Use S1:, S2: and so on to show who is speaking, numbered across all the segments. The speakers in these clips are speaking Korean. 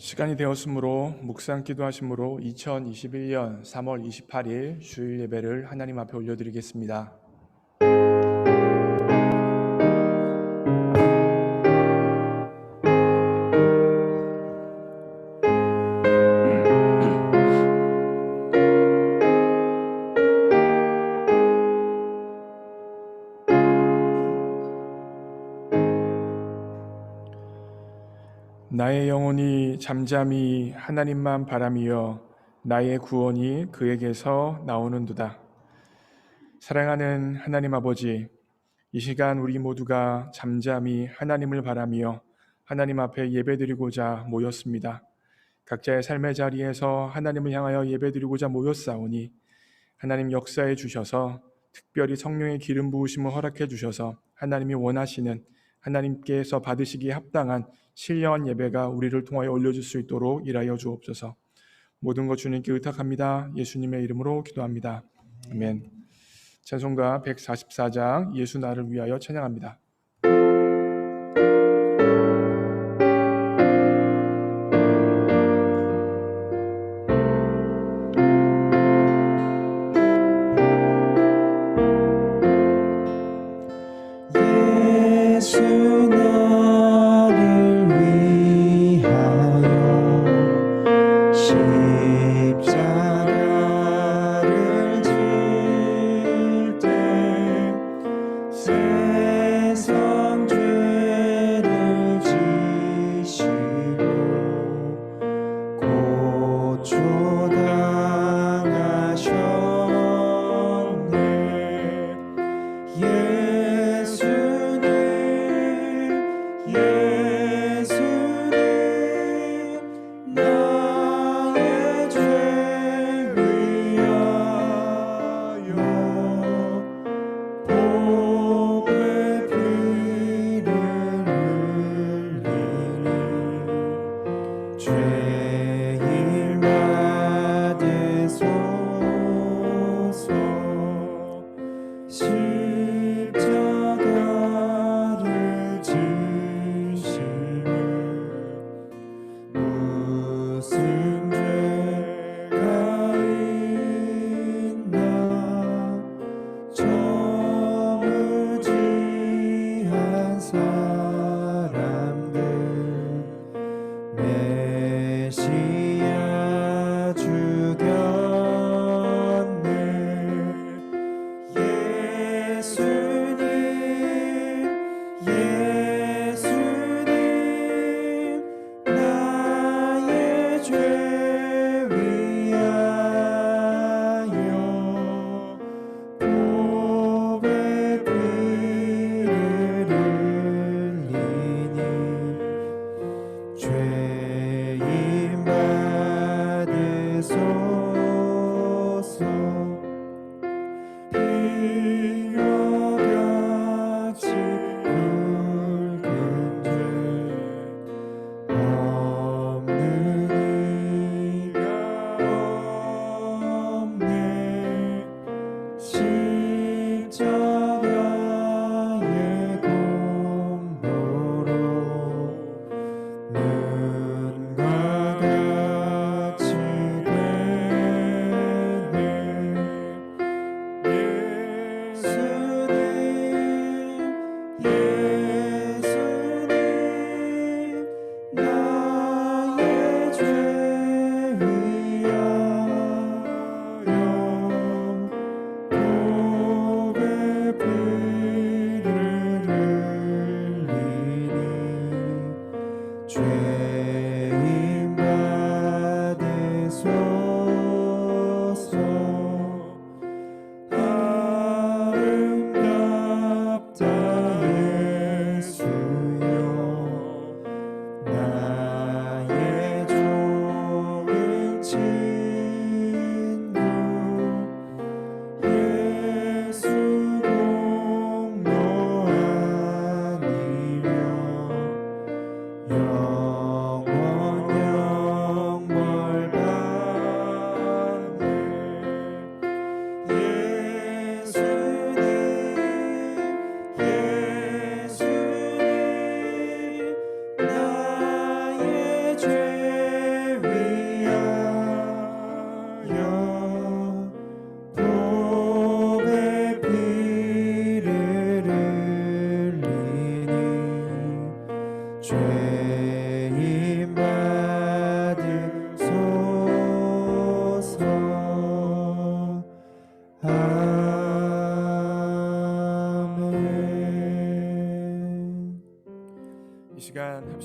S1: 시간이 되었으므로 묵상 기도하심으로 2021년 3월 28일 주일 예배를 하나님 앞에 올려드리겠습니다. 나의 영혼이 잠잠히 하나님만 바라미어 나의 구원이 그에게서 나오는도다. 사랑하는 하나님 아버지, 이 시간 우리 모두가 잠잠히 하나님을 바라며 하나님 앞에 예배드리고자 모였습니다. 각자의 삶의 자리에서 하나님을 향하여 예배드리고자 모였사오니 하나님 역사해 주셔서 특별히 성령의 기름 부으심을 허락해 주셔서 하나님이 원하시는 하나님께서 받으시기에 합당한 신령한 예배가 우리를 통하여 올려줄 수 있도록 일하여 주옵소서. 모든 것 주님께 의탁합니다. 예수님의 이름으로 기도합니다. 아멘. 찬송가 144장 예수 나를 위하여 찬양합니다.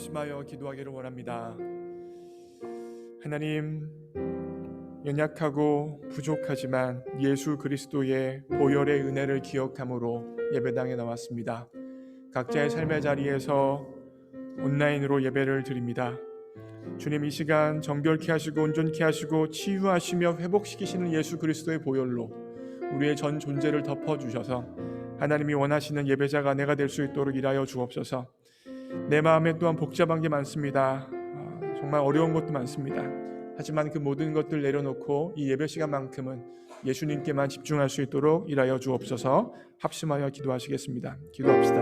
S1: 합심하여 기도하기를 원합니다. 하나님, 연약하고 부족하지만 예수 그리스도의 보혈의 은혜를 기억함으로 예배당에 나왔습니다. 각자의 삶의 자리에서 온라인으로 예배를 드립니다. 주님, 이 시간 정결케 하시고 온전케 하시고 치유하시며 회복시키시는 예수 그리스도의 보혈로 우리의 전 존재를 덮어주셔서 하나님이 원하시는 예배자가 내가 될 수 있도록 일하여 주옵소서. 내 마음에 또한 복잡한 게 많습니다. 정말 어려운 것도 많습니다. 하지만 그 모든 것들 내려놓고 이 예배 시간만큼은 예수님께만 집중할 수 있도록 일하여 주옵소서. 합심하여 기도하시겠습니다. 기도합시다.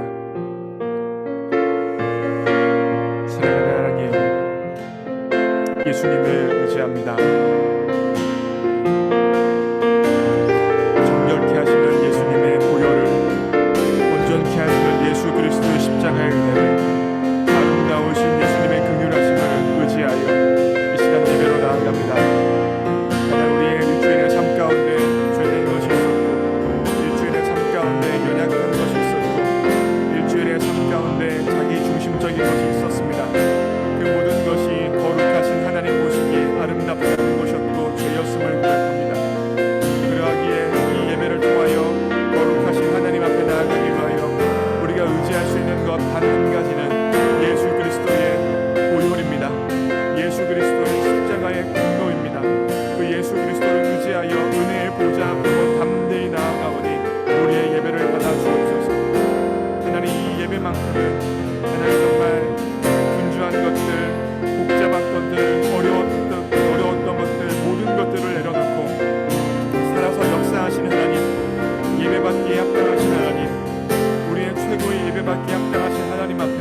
S1: 사랑하는 하나님, 예수님을 의지합니다. 정결케 하시는 예수님의 보혈을, 온전케 하시는 예수 그리스도의 십자가의 은혜를, 아름다우신 예수님의 긍휼하심을 의지하여 이 시간 예배로 나아갑니다. 하나님, 우리의 일주일의 삶 가운데 죄된 것이 있었고, 일주일의 삶 가운데 연약한 것이 있었고, 일주일의 삶 가운데 자기 중심적인 것이 있었습니다. 그 모든 것이 거룩하신 하나님 보시기에 아름답지 않은 것이었고 죄였음을 고백합니다. 그러하기에 이 예배를 통하여 거룩하신 하나님 앞에 나아가기 위하여 우리가 의지할 수 있는 것 단 한 가지는 예수 그리스도의 보혈입니다. 예수 그리스도의 십자가의 공로입니다. 그 예수 그리스도를 의지하여 은혜의 보좌 앞으로 담대히 나아가오니 우리의 예배를 받아 주옵소서. 하나님, 이 예배만큼은 하나님 정말 분주한 것들, 복잡한 것들, 어려웠던 것들, 모든 것들을 내려놓고 살아서 역사하시는 하나님, 예배받기에 합당하신 하나님, 우리의 최고의 예배받기에 합당하신 하나님 앞에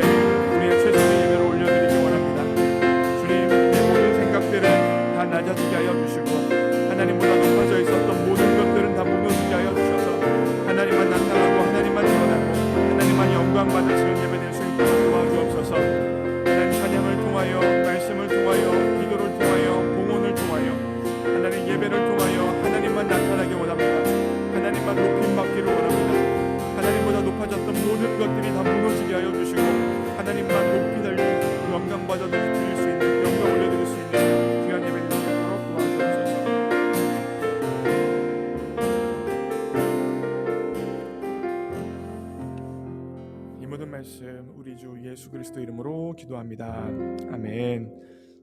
S1: 우리의 최선의 예배를 올려드리기 원합니다. 주님, 내 모든 생각들은 다 낮아지게 하여 주시고 하나님보다 높아져 있었던 모든 것들은 다 무너지게 하여 주셔서 하나님만 나타나고 하나님만 드러나고 하나님만 영광 받으시는 예배 될 수 있도록 도와주옵소서. 하나님, 찬양을 통하여, 말씀을 통하여, 기도를 통하여, 봉헌을 통하여, 하나님 예배를 통하여 하나님만 나타나기 원합니다. 하나님만 높임 받기를 원합니다. 하나님보다 높아졌던 모든 것들이 다 무너지게 하여 주시고 하나님만 높이 달리고 영광 받아 드릴 수 있는, 영광 올려드릴 수 있는 귀한 예배 될 수 있도록 도와주옵소서. 이 모든 말씀 우리 주 예수 그리스도 이름으로 기도합니다. 아멘.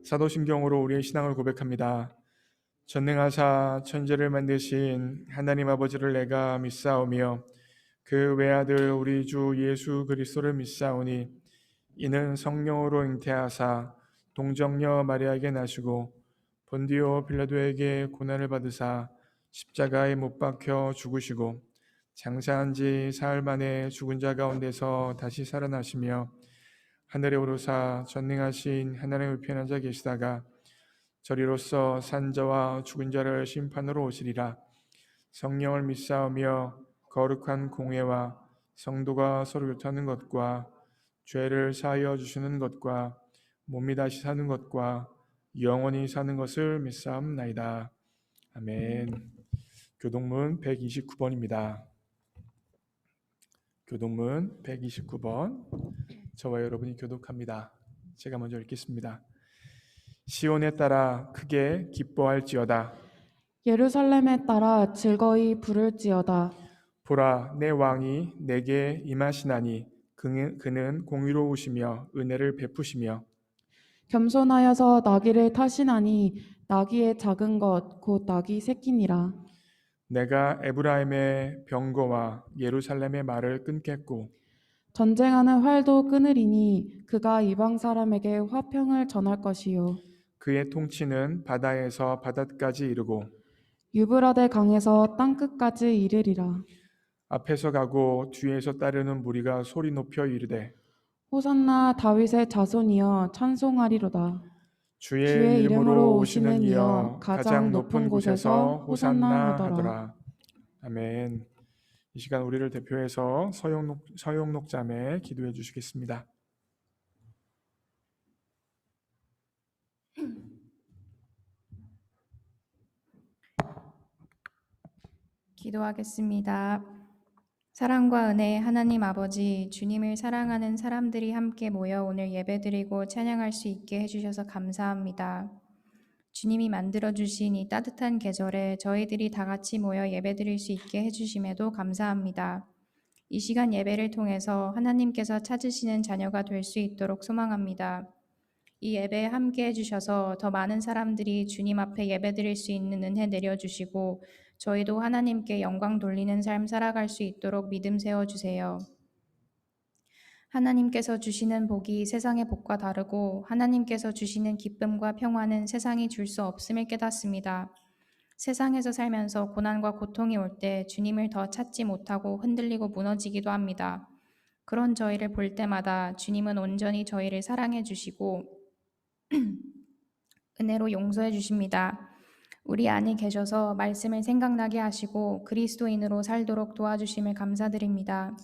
S1: 사도신경으로 우리의 신앙을 고백합니다. 전능하사 천지를 만드신 하나님 아버지를 내가 믿사오며 그 외아들 우리 주 예수 그리스도를 믿사오니 이는 성령으로 잉태하사 동정녀 마리아에게 나시고 본디오 빌라도에게 고난을 받으사 십자가에 못 박혀 죽으시고 장사한 지 사흘 만에 죽은 자 가운데서 다시 살아나시며 하늘에 오르사 전능하신 하나님의 우편에 앉아 계시다가 저리로서 산 자와 죽은 자를 심판으로 오시리라. 성령을 믿사오며 거룩한 공회와 성도가 서로 교통하는 것과 죄를 사하여 주시는 것과 몸이 다시 사는 것과 영원히 사는 것을 믿사옵나이다. 아멘. 교동문 129번입니다. 교동문 129번. 저와 여러분이 교독합니다. 제가 먼저 읽겠습니다. 시온에 따라 크게 기뻐할지어다.
S2: 예루살렘에 따라 즐거이 부를지어다.
S1: 보라, 내 왕이 내게 임하시나니 그는 공의로우시며 은혜를 베푸시며
S2: 겸손하여서 나귀를 타시나니 나귀의 작은 것 곧 나귀 새끼니라.
S1: 내가 에브라임의 병거와 예루살렘의 말을 끊겠고
S2: 전쟁하는 활도 끊으리니 그가 이방 사람에게 화평을 전할 것이요
S1: 그의 통치는 바다에서 바다까지 이르고
S2: 유브라데 강에서 땅끝까지 이르리라.
S1: 앞에서 가고 뒤에서 따르는 무리가 소리 높여 이르되
S2: 호산나 다윗의 자손이여 찬송하리로다.
S1: 주의
S2: 주의
S1: 이름으로
S2: 이름으로
S1: 오시는
S2: 오시는
S1: 이여
S2: 이여
S1: 가장 높은 곳에서 호산나
S2: 하더라.
S1: 하더라. 아멘. 이 시간 우리를 대표해서 서영록 자매 기도해 주시겠습니다.
S3: 기도하겠습니다. 사랑과 은혜의 하나님 아버지, 주님을 사랑하는 사람들이 함께 모여 오늘 예배드리고 찬양할 수 있게 해주셔서 감사합니다. 주님이 만들어주신 이 따뜻한 계절에 저희들이 다 같이 모여 예배드릴 수 있게 해주심에도 감사합니다. 이 시간 예배를 통해서 하나님께서 찾으시는 자녀가 될 수 있도록 소망합니다. 이 예배에 함께 해주셔서 더 많은 사람들이 주님 앞에 예배드릴 수 있는 은혜 내려주시고 저희도 하나님께 영광 돌리는 삶 살아갈 수 있도록 믿음 세워주세요. 하나님께서 주시는 복이 세상의 복과 다르고 하나님께서 주시는 기쁨과 평화는 세상이 줄 수 없음을 깨닫습니다. 세상에서 살면서 고난과 고통이 올 때 주님을 더 찾지 못하고 흔들리고 무너지기도 합니다. 그런 저희를 볼 때마다 주님은 온전히 저희를 사랑해 주시고 은혜로 용서해 주십니다. 우리 안에 계셔서 말씀을 생각나게 하시고 그리스도인으로 살도록 도와주심을 감사드립니다.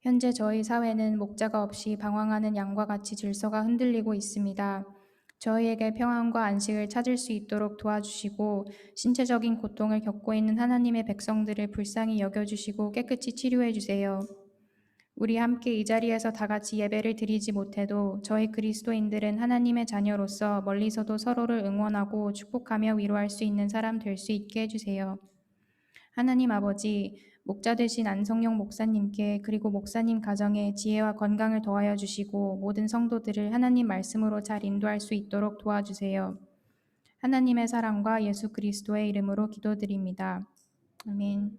S3: 현재 저희 사회는 목자가 없이 방황하는 양과 같이 질서가 흔들리고 있습니다. 저희에게 평안과 안식을 찾을 수 있도록 도와주시고 신체적인 고통을 겪고 있는 하나님의 백성들을 불쌍히 여겨주시고 깨끗이 치료해 주세요. 우리 함께 이 자리에서 다 같이 예배를 드리지 못해도 저희 그리스도인들은 하나님의 자녀로서 멀리서도 서로를 응원하고 축복하며 위로할 수 있는 사람 될 수 있게 해주세요. 하나님 아버지, 목자 되신 안성용 목사님께 그리고 목사님 가정에 지혜와 건강을 더하여 주시고 모든 성도들을 하나님 말씀으로 잘 인도할 수 있도록 도와주세요. 하나님의 사랑과 예수 그리스도의 이름으로 기도드립니다. 아멘.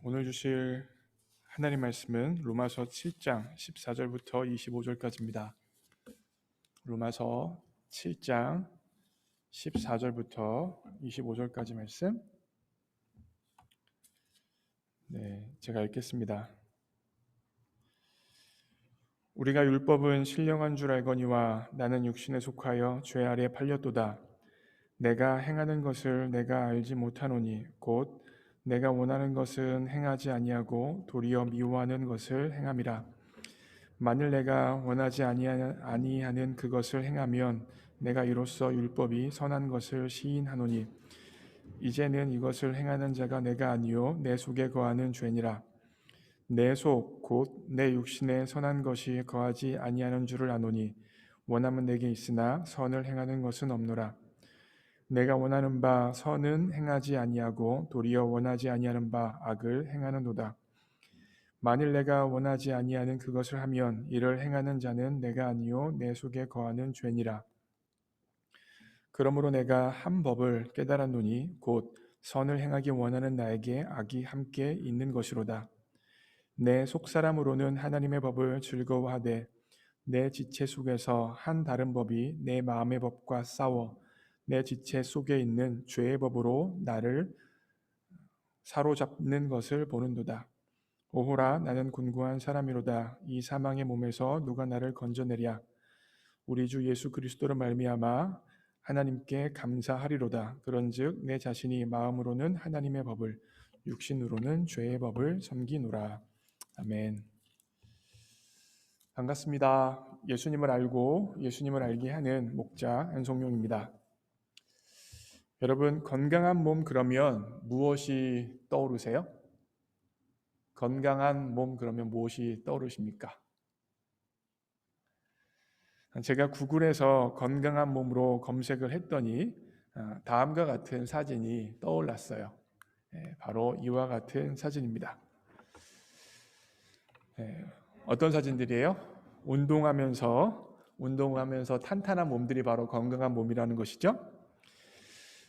S1: 오늘 주실 하나님 말씀은 로마서 7장 14절부터 25절까지입니다. 로마서 7장 14절부터 25절까지 말씀. 제가 읽겠습니다. 우리가 율법은 신령한 줄 알거니와 나는 육신에 속하여 죄 아래 팔렸도다. 내가 행하는 것을 내가 알지 못하노니 곧 내가 원하는 것은 행하지 아니하고 도리어 미워하는 것을 행함이라. 만일 내가 원하지 아니하는 그것을 행하면 내가 이로써 율법이 선한 것을 시인하노니 이제는 이것을 행하는 자가 내가 아니요 내 속에 거하는 죄니라. 내 속 곧 내 육신에 선한 것이 거하지 아니하는 줄을 아노니 원함은 내게 있으나 선을 행하는 것은 없노라. 내가 원하는 바 선은 행하지 아니하고 도리어 원하지 아니하는 바 악을 행하는도다. 만일 내가 원하지 아니하는 그것을 하면 이를 행하는 자는 내가 아니요 내 속에 거하는 죄니라. 그러므로 내가 한 법을 깨달았노니 곧 선을 행하기 원하는 나에게 악이 함께 있는 것이로다. 내 속사람으로는 하나님의 법을 즐거워하되 내 지체 속에서 한 다른 법이 내 마음의 법과 싸워 내 지체 속에 있는 죄의 법으로 나를 사로잡는 것을 보는도다. 오호라, 나는 곤고한 사람이로다. 이 사망의 몸에서 누가 나를 건져내랴. 우리 주 예수 그리스도로 말미암아 하나님께 감사하리로다. 그런즉 내 자신이 마음으로는 하나님의 법을 육신으로는 죄의 법을 섬기노라. 아멘. 반갑습니다. 예수님을 알고 예수님을 알게 하는 목자 안성용입니다. 여러분, 건강한 몸 그러면 무엇이 떠오르세요? 건강한 몸 그러면 무엇이 떠오르십니까? 제가 구글에서 건강한 몸으로 검색을 했더니 다음과 같은 사진이 떠올랐어요. 바로 이와 같은 사진입니다. 어떤 사진들이에요? 운동하면서 탄탄한 몸들이 바로 건강한 몸이라는 것이죠.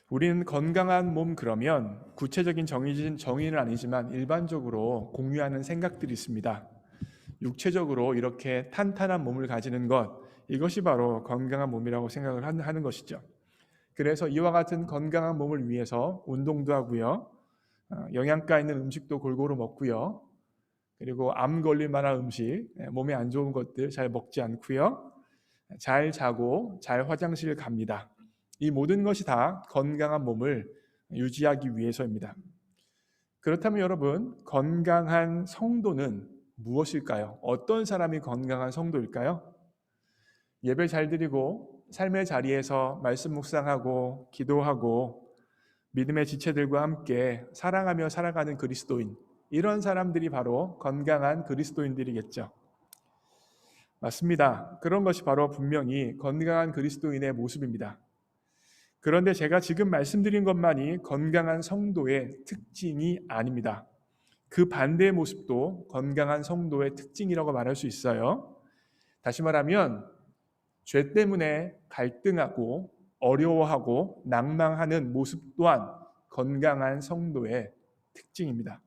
S1: 우리는 건강한 몸 그러면 구체적인 정의는 아니지만 일반적으로 공유하는 생각들이 있습니다. 육체적으로 이렇게 탄탄한 몸을 가지는 것, 이것이 바로 건강한 몸이라고 생각을 하는 것이죠. 그래서 이와 같은 건강한 몸을 위해서 운동도 하고요, 영양가 있는 음식도 골고루 먹고요, 그리고 암 걸릴 만한 음식, 몸에 안 좋은 것들 잘 먹지 않고요. 잘 자고 잘 화장실 갑니다. 이 모든 것이 다 건강한 몸을 유지하기 위해서입니다. 그렇다면 여러분, 건강한 성도는 무엇일까요? 어떤 사람이 건강한 성도일까요? 예배 잘 드리고 삶의 자리에서 말씀 묵상하고 기도하고 믿음의 지체들과 함께 사랑하며 살아가는 그리스도인, 이런 사람들이 바로 건강한 그리스도인들이겠죠. 맞습니다. 그런 것이 바로 분명히 건강한 그리스도인의 모습입니다. 그런데 제가 지금 말씀드린 것만이 건강한 성도의 특징이 아닙니다. 그 반대의 모습도 건강한 성도의 특징이라고 말할 수 있어요. 다시 말하면 죄 때문에 갈등하고 어려워하고 낭망하는 모습 또한 건강한 성도의 특징입니다.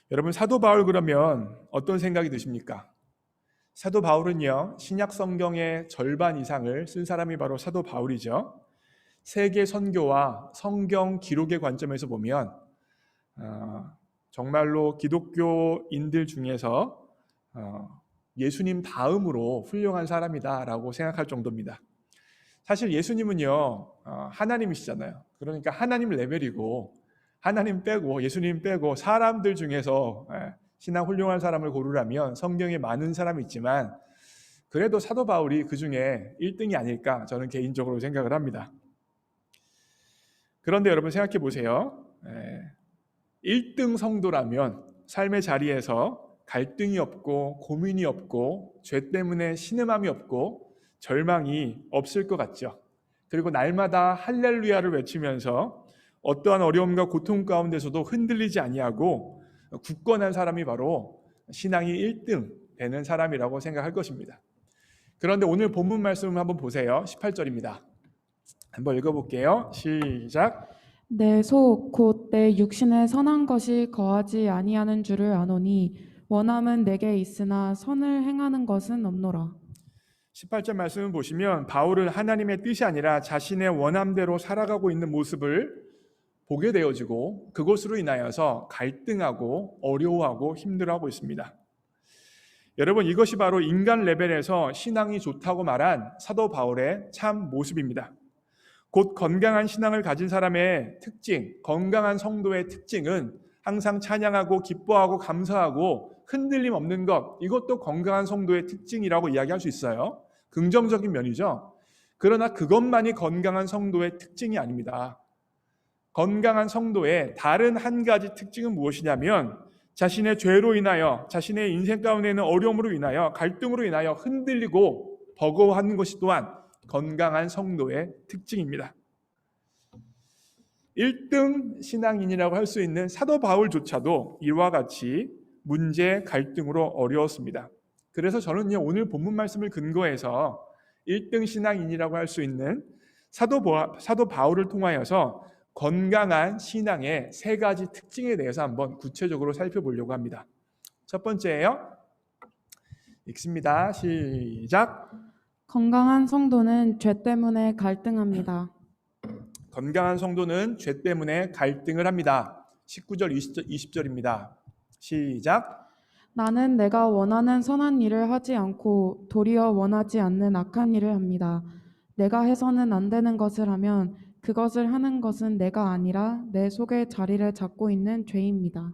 S1: 여러분, 사도 바울 그러면 어떤 생각이 드십니까? 사도 바울은요, 신약 성경의 절반 이상을 쓴 사람이 바로 사도 바울이죠. 세계 선교와 성경 기록의 관점에서 보면 정말로 기독교인들 중에서 예수님 다음으로 훌륭한 사람이다라고 생각할 정도입니다. 사실 예수님은요, 하나님이시잖아요. 그러니까 하나님 레벨이고, 하나님 빼고 예수님 빼고 사람들 중에서 신앙 훌륭한 사람을 고르라면 성경에 많은 사람이 있지만 그래도 사도 바울이 그 중에 1등이 아닐까 저는 개인적으로 생각을 합니다. 그런데 여러분 생각해 보세요. 1등 성도라면 삶의 자리에서 갈등이 없고 고민이 없고 죄 때문에 신음함이 없고 절망이 없을 것 같죠. 그리고 날마다 할렐루야를 외치면서 어떠한 어려움과 고통 가운데서도 흔들리지 아니하고 굳건한 사람이 바로 신앙이 1등 되는 사람이라고 생각할 것입니다. 그런데 오늘 본문 말씀을 한번 보세요. 18절입니다. 한번 읽어볼게요. 시작.
S2: 내 속 곧 내 육신에 선한 것이 거하지 아니하는 줄을 아노니 원함은 내게 있으나 선을 행하는 것은 없노라.
S1: 18절 말씀을 보시면 바울은 하나님의 뜻이 아니라 자신의 원함대로 살아가고 있는 모습을 보게 되어지고 그것으로 인하여서 갈등하고 어려워하고 힘들어하고 있습니다. 여러분, 이것이 바로 인간 레벨에서 신앙이 좋다고 말한 사도 바울의 참 모습입니다. 곧 건강한 신앙을 가진 사람의 특징, 건강한 성도의 특징은 항상 찬양하고 기뻐하고 감사하고 흔들림 없는 것, 이것도 건강한 성도의 특징이라고 이야기할 수 있어요. 긍정적인 면이죠. 그러나 그것만이 건강한 성도의 특징이 아닙니다. 건강한 성도의 다른 한 가지 특징은 무엇이냐면 자신의 죄로 인하여, 자신의 인생 가운데 있는 어려움으로 인하여, 갈등으로 인하여 흔들리고 버거워하는 것이 또한 건강한 성도의 특징입니다. 1등 신앙인이라고 할 수 있는 사도 바울조차도 이와 같이 문제, 갈등으로 어려웠습니다. 그래서 저는요, 오늘 본문 말씀을 근거해서 1등 신앙인이라고 할 수 있는 사도 바울을 통하여서 건강한 신앙의 3가지 특징에 대해서 한번 구체적으로 살펴보려고 합니다. 첫 번째예요. 읽습니다. 시작.
S2: 건강한 성도는 죄 때문에 갈등합니다.
S1: 건강한 성도는 죄 때문에 갈등을 합니다. 19절, 20절입니다. 시작.
S2: 나는 내가 원하는 선한 일을 하지 않고 도리어 원하지 않는 악한 일을 합니다. 내가 해서는 안 되는 것을 하면 그것을 하는 것은 내가 아니라 내 속에 자리를 잡고 있는 죄입니다.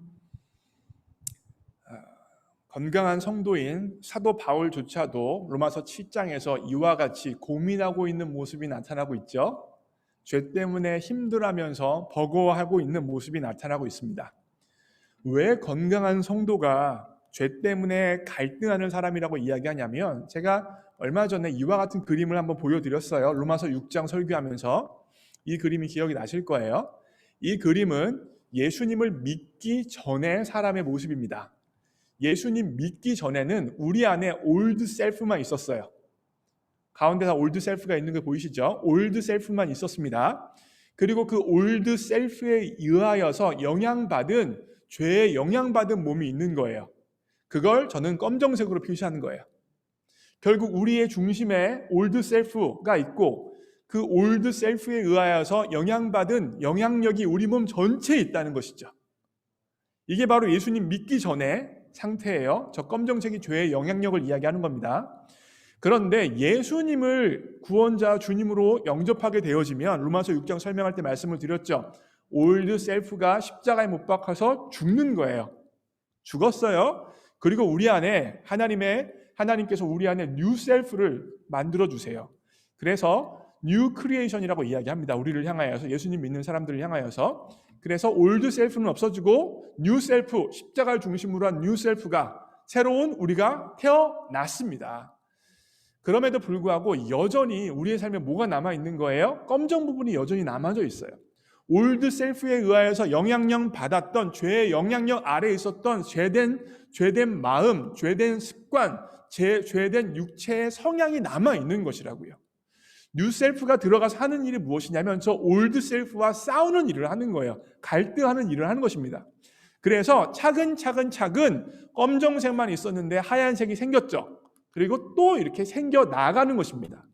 S1: 건강한 성도인 사도 바울조차도 로마서 7장에서 이와 같이 고민하고 있는 모습이 나타나고 있죠. 죄 때문에 힘들어하면서 버거워하고 있는 모습이 나타나고 있습니다. 왜 건강한 성도가 죄 때문에 갈등하는 사람이라고 이야기하냐면 제가 얼마 전에 이와 같은 그림을 한번 보여드렸어요. 로마서 6장 설교하면서 이 그림이 기억이 나실 거예요. 이 그림은 예수님을 믿기 전의 사람의 모습입니다. 예수님 믿기 전에는 우리 안에 올드 셀프만 있었어요. 가운데 다 올드 셀프가 있는 거 보이시죠? 올드 셀프만 있었습니다. 그리고 그 올드 셀프에 의하여서 영향받은, 죄에 영향받은 몸이 있는 거예요. 그걸 저는 검정색으로 표시하는 거예요. 결국 우리의 중심에 올드 셀프가 있고 그 올드 셀프에 의하여서 영향받은 영향력이 우리 몸 전체에 있다는 것이죠. 이게 바로 예수님 믿기 전의 상태예요. 저 검정색이 죄의 영향력을 이야기하는 겁니다. 그런데 예수님을 구원자 주님으로 영접하게 되어지면 로마서 6장 설명할 때 말씀을 드렸죠. 올드 셀프가 십자가에 못 박혀서 죽는 거예요. 죽었어요. 그리고 우리 안에 하나님께서 우리 안에 뉴 셀프를 만들어 주세요. 그래서 뉴 크리에이션이라고 이야기합니다. 우리를 향하여서, 예수님 믿는 사람들을 향하여서. 그래서 올드 셀프는 없어지고 뉴 셀프, 십자가를 중심으로 한 뉴 셀프가, 새로운 우리가 태어났습니다. 그럼에도 불구하고 여전히 우리의 삶에 뭐가 남아있는 거예요? 검정 부분이 여전히 남아져 있어요. 올드 셀프에 의하여서 영향력 받았던, 죄의 영향력 아래에 있었던 죄된 마음, 죄된 습관, 죄된 육체의 성향이 남아있는 것이라고요. 뉴 셀프가 들어가서 하는 일이 무엇이냐면 저 올드 셀프와 싸우는 일을 하는 거예요. 갈등하는 일을 하는 것입니다. 그래서 차근차근 검정색만 있었는데 하얀색이 생겼죠. 그리고 또 이렇게 생겨 나가는 것입니다.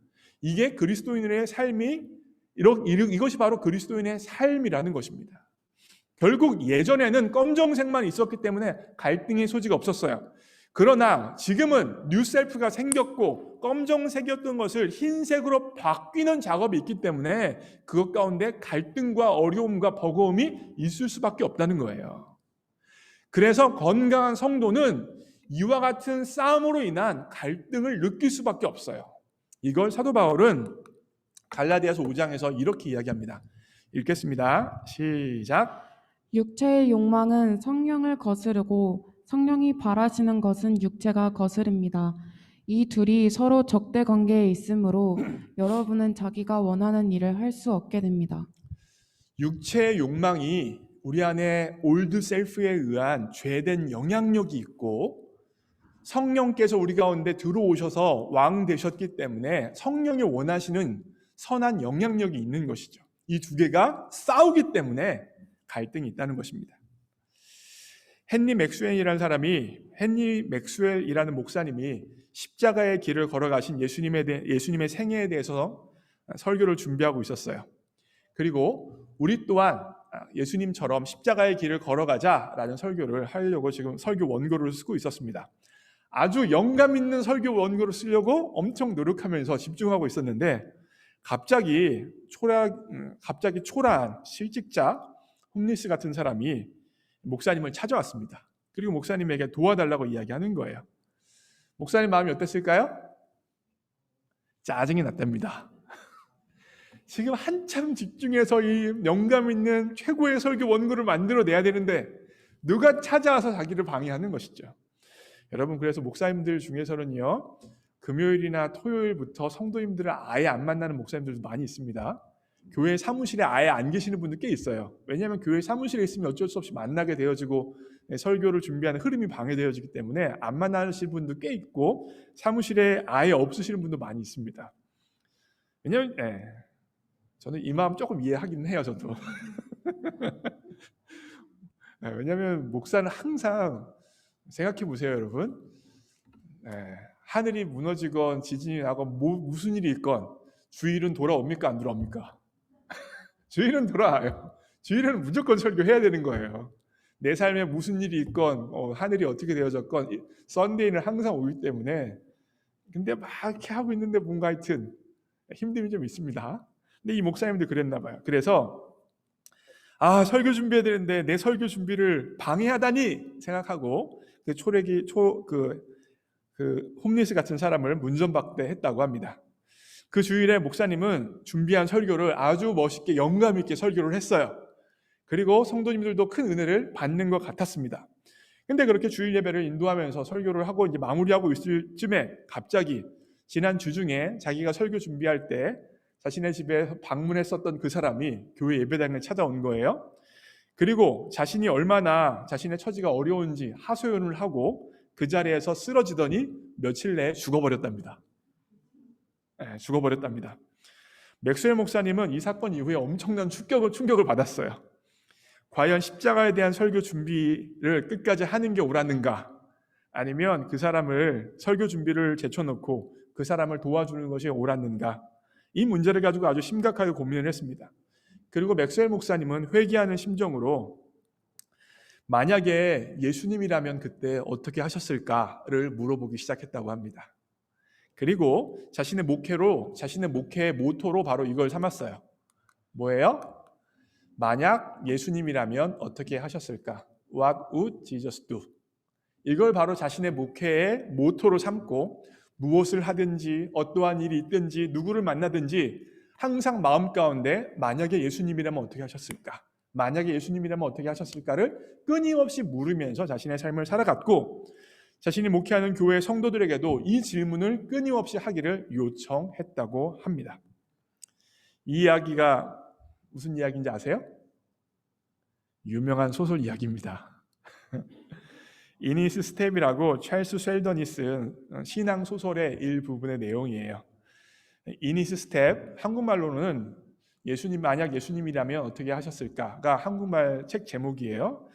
S1: 이게 그리스도인의 삶이, 이것이 바로 그리스도인의 삶이라는 것입니다. 결국 예전에는 검정색만 있었기 때문에 갈등의 소지가 없었어요. 그러나 지금은 뉴셀프가 생겼고 검정색이었던 것을 흰색으로 바뀌는 작업이 있기 때문에 그것 가운데 갈등과 어려움과 버거움이 있을 수밖에 없다는 거예요. 그래서 건강한 성도는 이와 같은 싸움으로 인한 갈등을 느낄 수밖에 없어요. 이걸 사도 바울은 갈라디아서 5장에서 이렇게 이야기합니다. 읽겠습니다. 시작.
S2: 육체의 욕망은 성령을 거스르고 성령이 바라시는 것은 육체가 거스릅니다. 이 둘이 서로 적대 관계에 있으므로 여러분은 자기가 원하는 일을 할 수 없게 됩니다.
S1: 육체의 욕망이 우리 안에 올드 셀프에 의한 죄된 영향력이 있고, 성령께서 우리 가운데 들어오셔서 왕 되셨기 때문에 성령이 원하시는 선한 영향력이 있는 것이죠. 이 두 개가 싸우기 때문에 갈등이 있다는 것입니다. 헨리 맥스웰이라는 목사님이 십자가의 길을 걸어가신 예수님의 생애에 대해서 설교를 준비하고 있었어요. 그리고 우리 또한 예수님처럼 십자가의 길을 걸어가자라는 설교를 하려고 지금 설교 원고를 쓰고 있었습니다. 아주 영감 있는 설교 원고를 쓰려고 엄청 노력하면서 집중하고 있었는데 갑자기 초라한 실직자 홈리스 같은 사람이 목사님을 찾아왔습니다. 그리고 목사님에게 도와달라고 이야기하는 거예요. 목사님 마음이 어땠을까요? 짜증이 났답니다. 지금 한참 집중해서 이 영감 있는 최고의 설교 원고를 만들어내야 되는데 누가 찾아와서 자기를 방해하는 것이죠. 여러분, 그래서 목사님들 중에서는요, 금요일이나 토요일부터 성도님들을 아예 안 만나는 목사님들도 많이 있습니다. 교회 사무실에 아예 안 계시는 분들 꽤 있어요. 왜냐하면 교회 사무실에 있으면 어쩔 수 없이 만나게 되어지고 설교를 준비하는 흐름이 방해되어지기 때문에 안 만나시는 분도 꽤 있고 사무실에 아예 없으시는 분도 많이 있습니다. 왜냐하면 저는 이 마음 조금 이해하긴 해요. 저도. 왜냐하면 목사는 항상 생각해 보세요, 여러분. 하늘이 무너지건 지진이 나건 무슨 일이 있건 주일은 돌아옵니까? 안 돌아옵니까? 주일은 돌아와요. 주일은 무조건 설교해야 되는 거예요. 내 삶에 무슨 일이 있건 하늘이 어떻게 되어졌건 썬데이는 항상 오기 때문에. 근데 막 이렇게 하고 있는데 뭔가 하여튼 힘듦이 좀 있습니다. 근데 이 목사님도 그랬나 봐요. 그래서 설교 준비해야 되는데 내 설교 준비를 방해하다니 생각하고 그 홈리스 같은 사람을 문전박대했다고 합니다. 그 주일에 목사님은 준비한 설교를 아주 멋있게 영감 있게 설교를 했어요. 그리고 성도님들도 큰 은혜를 받는 것 같았습니다. 근데 그렇게 주일 예배를 인도하면서 설교를 하고 이제 마무리하고 있을 쯤에 갑자기 지난 주중에 자기가 설교 준비할 때 자신의 집에 방문했었던 그 사람이 교회 예배당에 찾아온 거예요. 그리고 자신이 얼마나 자신의 처지가 어려운지 하소연을 하고 그 자리에서 쓰러지더니 며칠 내에 죽어버렸답니다. 죽어버렸답니다. 맥스웰 목사님은 이 사건 이후에 엄청난 충격을 받았어요. 과연 십자가에 대한 설교 준비를 끝까지 하는 게 옳았는가? 아니면 그 사람을 설교 준비를 제쳐놓고 그 사람을 도와주는 것이 옳았는가? 이 문제를 가지고 아주 심각하게 고민을 했습니다. 그리고 맥스웰 목사님은 회개하는 심정으로 만약에 예수님이라면 그때 어떻게 하셨을까를 물어보기 시작했다고 합니다. 그리고 자신의 목회의 모토로 바로 이걸 삼았어요. 뭐예요? 만약 예수님이라면 어떻게 하셨을까? What would Jesus do? 이걸 바로 자신의 목회의 모토로 삼고 무엇을 하든지 어떠한 일이 있든지 누구를 만나든지 항상 마음 가운데 만약에 예수님이라면 어떻게 하셨을까? 만약에 예수님이라면 어떻게 하셨을까를 끊임없이 물으면서 자신의 삶을 살아갔고 자신이 목회하는 교회 성도들에게도 이 질문을 끊임없이 하기를 요청했다고 합니다. 이 이야기가 무슨 이야기인지 아세요? 유명한 소설 이야기입니다. 이니스 스텝이라고 찰스 쉘던이 쓴 신앙 소설의 일부분의 내용이에요. 이니스 스텝, 한국말로는 만약 예수님이라면 어떻게 하셨을까가 한국말 책 제목이에요.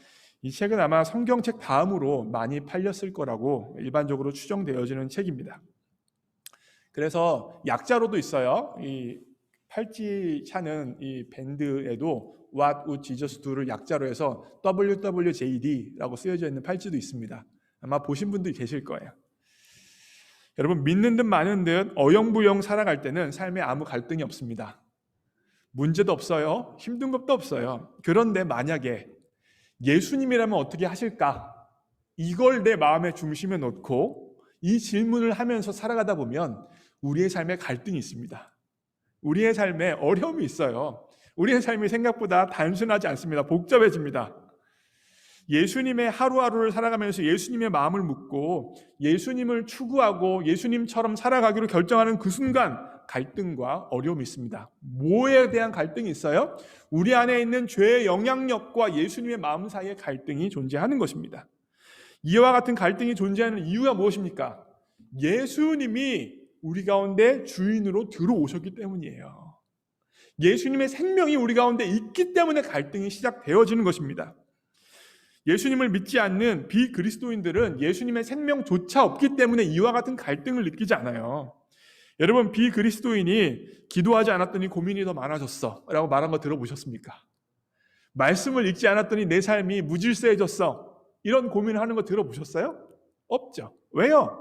S1: 이 책은 아마 성경책 다음으로 많이 팔렸을 거라고 일반적으로 추정되어지는 책입니다. 그래서 약자로도 있어요. 이 팔찌 차는 이 밴드에도 What would Jesus do를 약자로 해서 WWJD라고 쓰여져 있는 팔찌도 있습니다. 아마 보신 분들이 계실 거예요. 여러분, 믿는 듯 마는 듯 어영부영 살아갈 때는 삶에 아무 갈등이 없습니다. 문제도 없어요. 힘든 것도 없어요. 그런데 만약에 예수님이라면 어떻게 하실까? 이걸 내 마음의 중심에 놓고 이 질문을 하면서 살아가다 보면 우리의 삶에 갈등이 있습니다. 우리의 삶에 어려움이 있어요. 우리의 삶이 생각보다 단순하지 않습니다. 복잡해집니다. 예수님의 하루하루를 살아가면서 예수님의 마음을 묻고 예수님을 추구하고 예수님처럼 살아가기로 결정하는 그 순간 갈등과 어려움이 있습니다. 뭐에 대한 갈등이 있어요? 우리 안에 있는 죄의 영향력과 예수님의 마음 사이의 갈등이 존재하는 것입니다. 이와 같은 갈등이 존재하는 이유가 무엇입니까? 예수님이 우리 가운데 주인으로 들어오셨기 때문이에요. 예수님의 생명이 우리 가운데 있기 때문에 갈등이 시작되어지는 것입니다. 예수님을 믿지 않는 비그리스도인들은 예수님의 생명조차 없기 때문에 이와 같은 갈등을 느끼지 않아요. 여러분, 비그리스도인이 기도하지 않았더니 고민이 더 많아졌어 라고 말한 거 들어보셨습니까? 말씀을 읽지 않았더니 내 삶이 무질서해졌어, 이런 고민을 하는 거 들어보셨어요? 없죠. 왜요?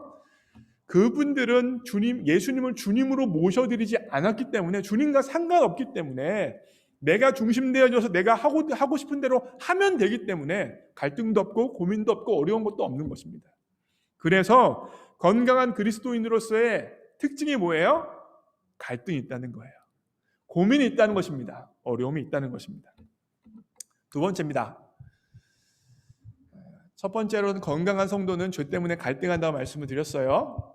S1: 그분들은 예수님을 주님으로 모셔드리지 않았기 때문에, 주님과 상관없기 때문에, 내가 중심되어져서 내가 하고 싶은 대로 하면 되기 때문에 갈등도 없고 고민도 없고 어려운 것도 없는 것입니다. 그래서 건강한 그리스도인으로서의 특징이 뭐예요? 갈등이 있다는 거예요. 고민이 있다는 것입니다. 어려움이 있다는 것입니다. 두 번째입니다. 첫 번째로는 건강한 성도는 죄 때문에 갈등한다고 말씀을 드렸어요.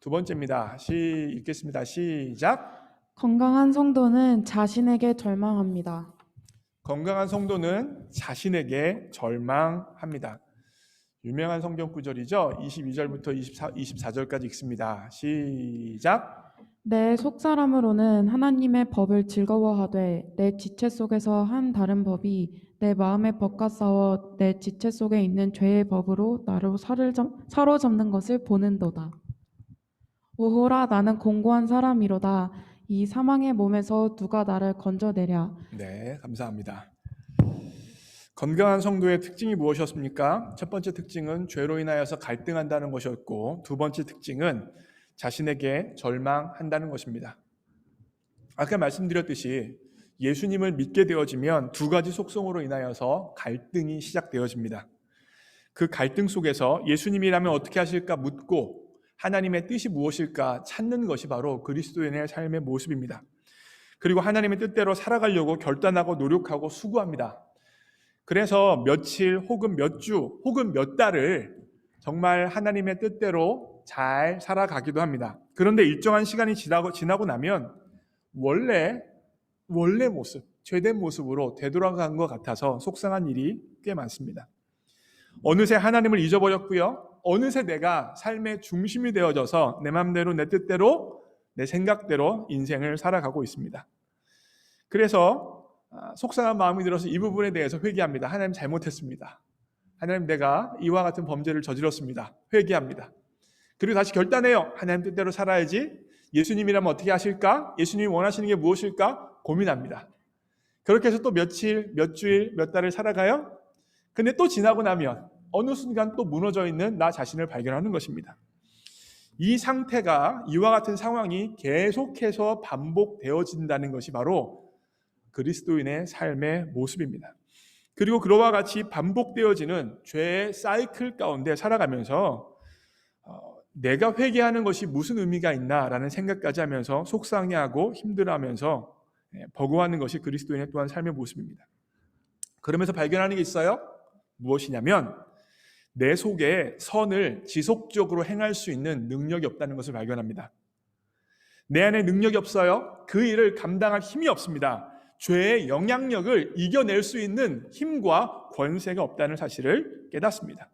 S1: 두 번째입니다. 읽겠습니다. 시작.
S2: 건강한 성도는 자신에게 절망합니다.
S1: 건강한 성도는 자신에게 절망합니다. 유명한 성경 구절이죠. 22절부터 24절까지 읽습니다. 시작.
S2: 내 속사람으로는 하나님의 법을 즐거워하되 내 지체 속에서 한 다른 법이 내 마음의 법과 싸워 내 지체 속에 있는 죄의 법으로 나로 사로잡는 것을 보는도다. 오호라, 나는 공고한 사람이로다. 이 사망의 몸에서 누가 나를 건져내랴.
S1: 네, 감사합니다. 건강한 성도의 특징이 무엇이었습니까? 첫 번째 특징은 죄로 인하여서 갈등한다는 것이었고, 두 번째 특징은 자신에게 절망한다는 것입니다. 아까 말씀드렸듯이 예수님을 믿게 되어지면 두 가지 속성으로 인하여서 갈등이 시작되어집니다. 그 갈등 속에서 예수님이라면 어떻게 하실까 묻고 하나님의 뜻이 무엇일까 찾는 것이 바로 그리스도인의 삶의 모습입니다. 그리고 하나님의 뜻대로 살아가려고 결단하고 노력하고 수고합니다. 그래서 며칠 혹은 몇 주 혹은 몇 달을 정말 하나님의 뜻대로 잘 살아가기도 합니다. 그런데 일정한 시간이 지나고 나면 원래 모습, 죄된 모습으로 되돌아간 것 같아서 속상한 일이 꽤 많습니다. 어느새 하나님을 잊어버렸고요. 어느새 내가 삶의 중심이 되어져서 내 마음대로 내 뜻대로 내 생각대로 인생을 살아가고 있습니다. 그래서 속상한 마음이 들어서 이 부분에 대해서 회개합니다. 하나님, 잘못했습니다. 하나님, 내가 이와 같은 범죄를 저질렀습니다. 회개합니다. 그리고 다시 결단해요. 하나님 뜻대로 살아야지. 예수님이라면 어떻게 하실까? 예수님이 원하시는 게 무엇일까? 고민합니다. 그렇게 해서 또 며칠, 몇 주일, 몇 달을 살아가요. 근데 또 지나고 나면 어느 순간 또 무너져 있는 나 자신을 발견하는 것입니다. 이 상태가, 이와 같은 상황이 계속해서 반복되어진다는 것이 바로 그리스도인의 삶의 모습입니다. 그리고 그와 같이 반복되어지는 죄의 사이클 가운데 살아가면서 내가 회개하는 것이 무슨 의미가 있나라는 생각까지 하면서 속상해하고 힘들어하면서 버거워하는 것이 그리스도인의 또한 삶의 모습입니다. 그러면서 발견하는 게 있어요. 무엇이냐면 내 속에 선을 지속적으로 행할 수 있는 능력이 없다는 것을 발견합니다. 내 안에 능력이 없어요. 그 일을 감당할 힘이 없습니다. 죄의 영향력을 이겨낼 수 있는 힘과 권세가 없다는 사실을 깨닫습니다.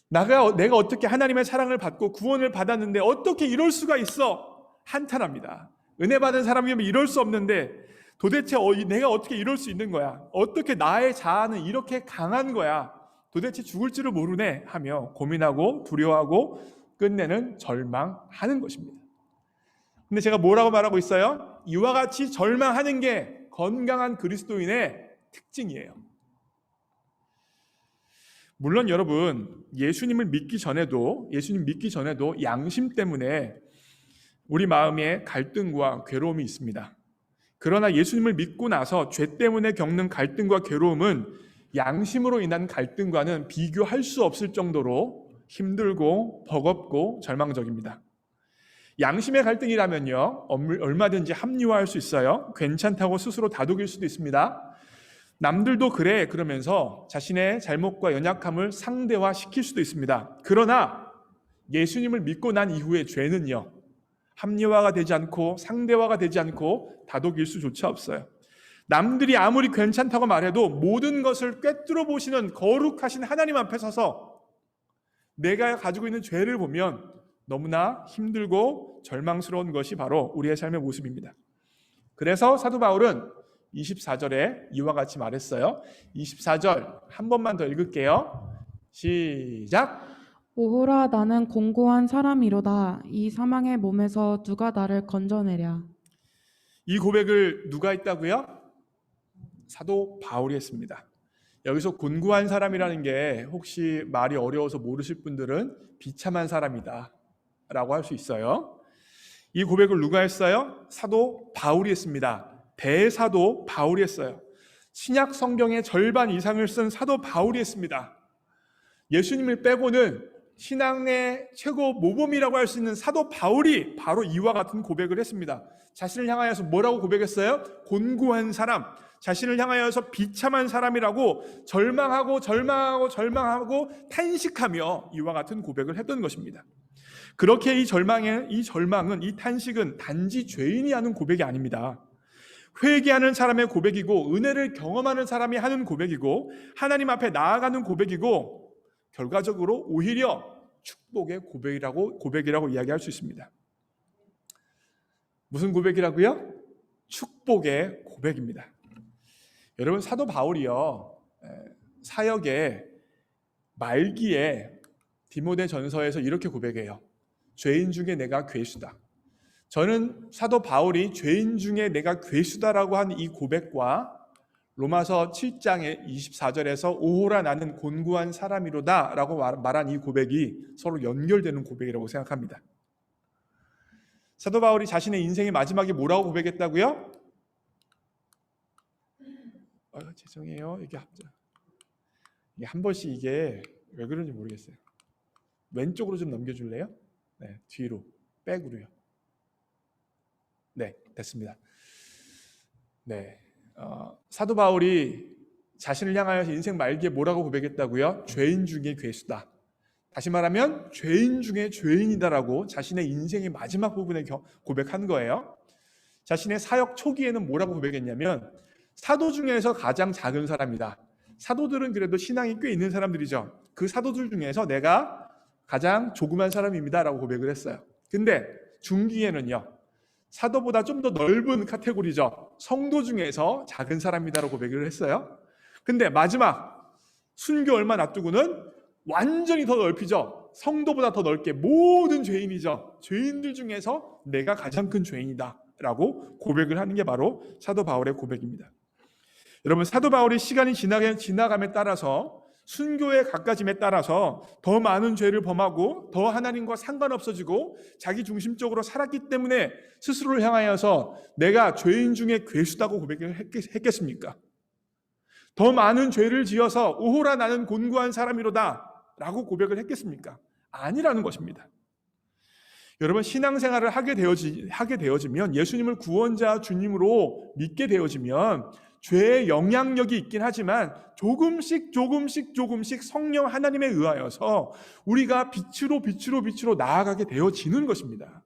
S1: 내가 어떻게 하나님의 사랑을 받고 구원을 받았는데 어떻게 이럴 수가 있어? 한탄합니다. 은혜 받은 사람이면 이럴 수 없는데 도대체 내가 어떻게 이럴 수 있는 거야? 어떻게 나의 자아는 이렇게 강한 거야? 도대체 죽을 줄을 모르네 하며 고민하고 두려워하고 끝내는 절망하는 것입니다. 근데 제가 뭐라고 말하고 있어요? 이와 같이 절망하는 게 건강한 그리스도인의 특징이에요. 물론 여러분, 예수님 믿기 전에도 양심 때문에 우리 마음에 갈등과 괴로움이 있습니다. 그러나 예수님을 믿고 나서 죄 때문에 겪는 갈등과 괴로움은 양심으로 인한 갈등과는 비교할 수 없을 정도로 힘들고 버겁고 절망적입니다. 양심의 갈등이라면요, 얼마든지 합리화할 수 있어요. 괜찮다고 스스로 다독일 수도 있습니다. 남들도 그래 그러면서 자신의 잘못과 연약함을 상대화시킬 수도 있습니다. 그러나 예수님을 믿고 난 이후의 죄는요, 합리화가 되지 않고 상대화가 되지 않고 다독일 수조차 없어요. 남들이 아무리 괜찮다고 말해도 모든 것을 꿰뚫어 보시는 거룩하신 하나님 앞에 서서 내가 가지고 있는 죄를 보면 너무나 힘들고 절망스러운 것이 바로 우리의 삶의 모습입니다. 그래서 사도 바울은 24절에 이와 같이 말했어요. 24절 한 번만 더 읽을게요. 시작.
S2: 오호라, 나는 공고한 사람이로다. 이 사망의 몸에서 누가 나를 건져내랴.
S1: 이 고백을 누가 했다고요? 사도 바울이 했습니다. 여기서 곤고한 사람이라는 게 혹시 말이 어려워서 모르실 분들은 비참한 사람이다 라고 할 수 있어요. 이 고백을 누가 했어요? 사도 바울이 했습니다. 대사도 바울이 했어요. 신약 성경의 절반 이상을 쓴 사도 바울이 했습니다. 예수님을 빼고는 신앙의 최고 모범이라고 할 수 있는 사도 바울이 바로 이와 같은 고백을 했습니다. 자신을 향하여서 뭐라고 고백했어요? 곤고한 사람, 자신을 향하여서 비참한 사람이라고 절망하고 탄식하며 이와 같은 고백을 했던 것입니다. 그렇게 이 절망은, 이 탄식은 단지 죄인이 하는 고백이 아닙니다. 회개하는 사람의 고백이고 은혜를 경험하는 사람이 하는 고백이고 하나님 앞에 나아가는 고백이고 결과적으로 오히려 축복의 고백이라고 이야기할 수 있습니다. 무슨 고백이라고요? 축복의 고백입니다. 여러분, 사도 바울이요, 사역의 말기에 디모데 전서에서 이렇게 고백해요. 죄인 중에 내가 괴수다. 저는 사도 바울이 죄인 중에 내가 괴수다라고 한 이 고백과 로마서 7장의 24절에서 오호라 나는 곤고한 사람이로다 라고 말한 이 고백이 서로 연결되는 고백이라고 생각합니다. 사도 바울이 자신의 인생의 마지막에 뭐라고 고백했다고요? 죄송해요. 이게 한 번씩 이게 왜 그런지 모르겠어요. 왼쪽으로 좀 넘겨줄래요? 네, 뒤로, 백으로요. 네, 됐습니다. 네, 사도 바울이 자신을 향하여서 인생 말기에 뭐라고 고백했다고요? 죄인 중에 괴수다. 다시 말하면 죄인 중에 죄인이다라고 자신의 인생의 마지막 부분에 고백한 거예요. 자신의 사역 초기에는 뭐라고 고백했냐면 사도 중에서 가장 작은 사람이다. 사도들은 그래도 신앙이 꽤 있는 사람들이죠. 그 사도들 중에서 내가 가장 조그만 사람입니다 라고 고백을 했어요. 근데 중기에는요, 사도보다 좀 더 넓은 카테고리죠. 성도 중에서 작은 사람이다라고 고백을 했어요. 근데 마지막 순교 얼마 놔두고는 완전히 더 넓히죠. 성도보다 더 넓게 모든 죄인이죠. 죄인들 중에서 내가 가장 큰 죄인이다 라고 고백을 하는 게 바로 사도 바울의 고백입니다. 여러분, 사도 바울이 시간이 지나감에 따라서 순교에 가까짐에 따라서 더 많은 죄를 범하고 더 하나님과 상관없어지고 자기 중심적으로 살았기 때문에 스스로를 향하여서 내가 죄인 중에 괴수다고 고백을 했겠습니까? 더 많은 죄를 지어서 오호라 나는 곤고한 사람이로다 라고 고백을 했겠습니까? 아니라는 것입니다. 여러분, 신앙생활을 하게 되어지면, 예수님을 구원자 주님으로 믿게 되어지면 죄의 영향력이 있긴 하지만 조금씩 성령 하나님에 의하여서 우리가 빛으로 나아가게 되어지는 것입니다.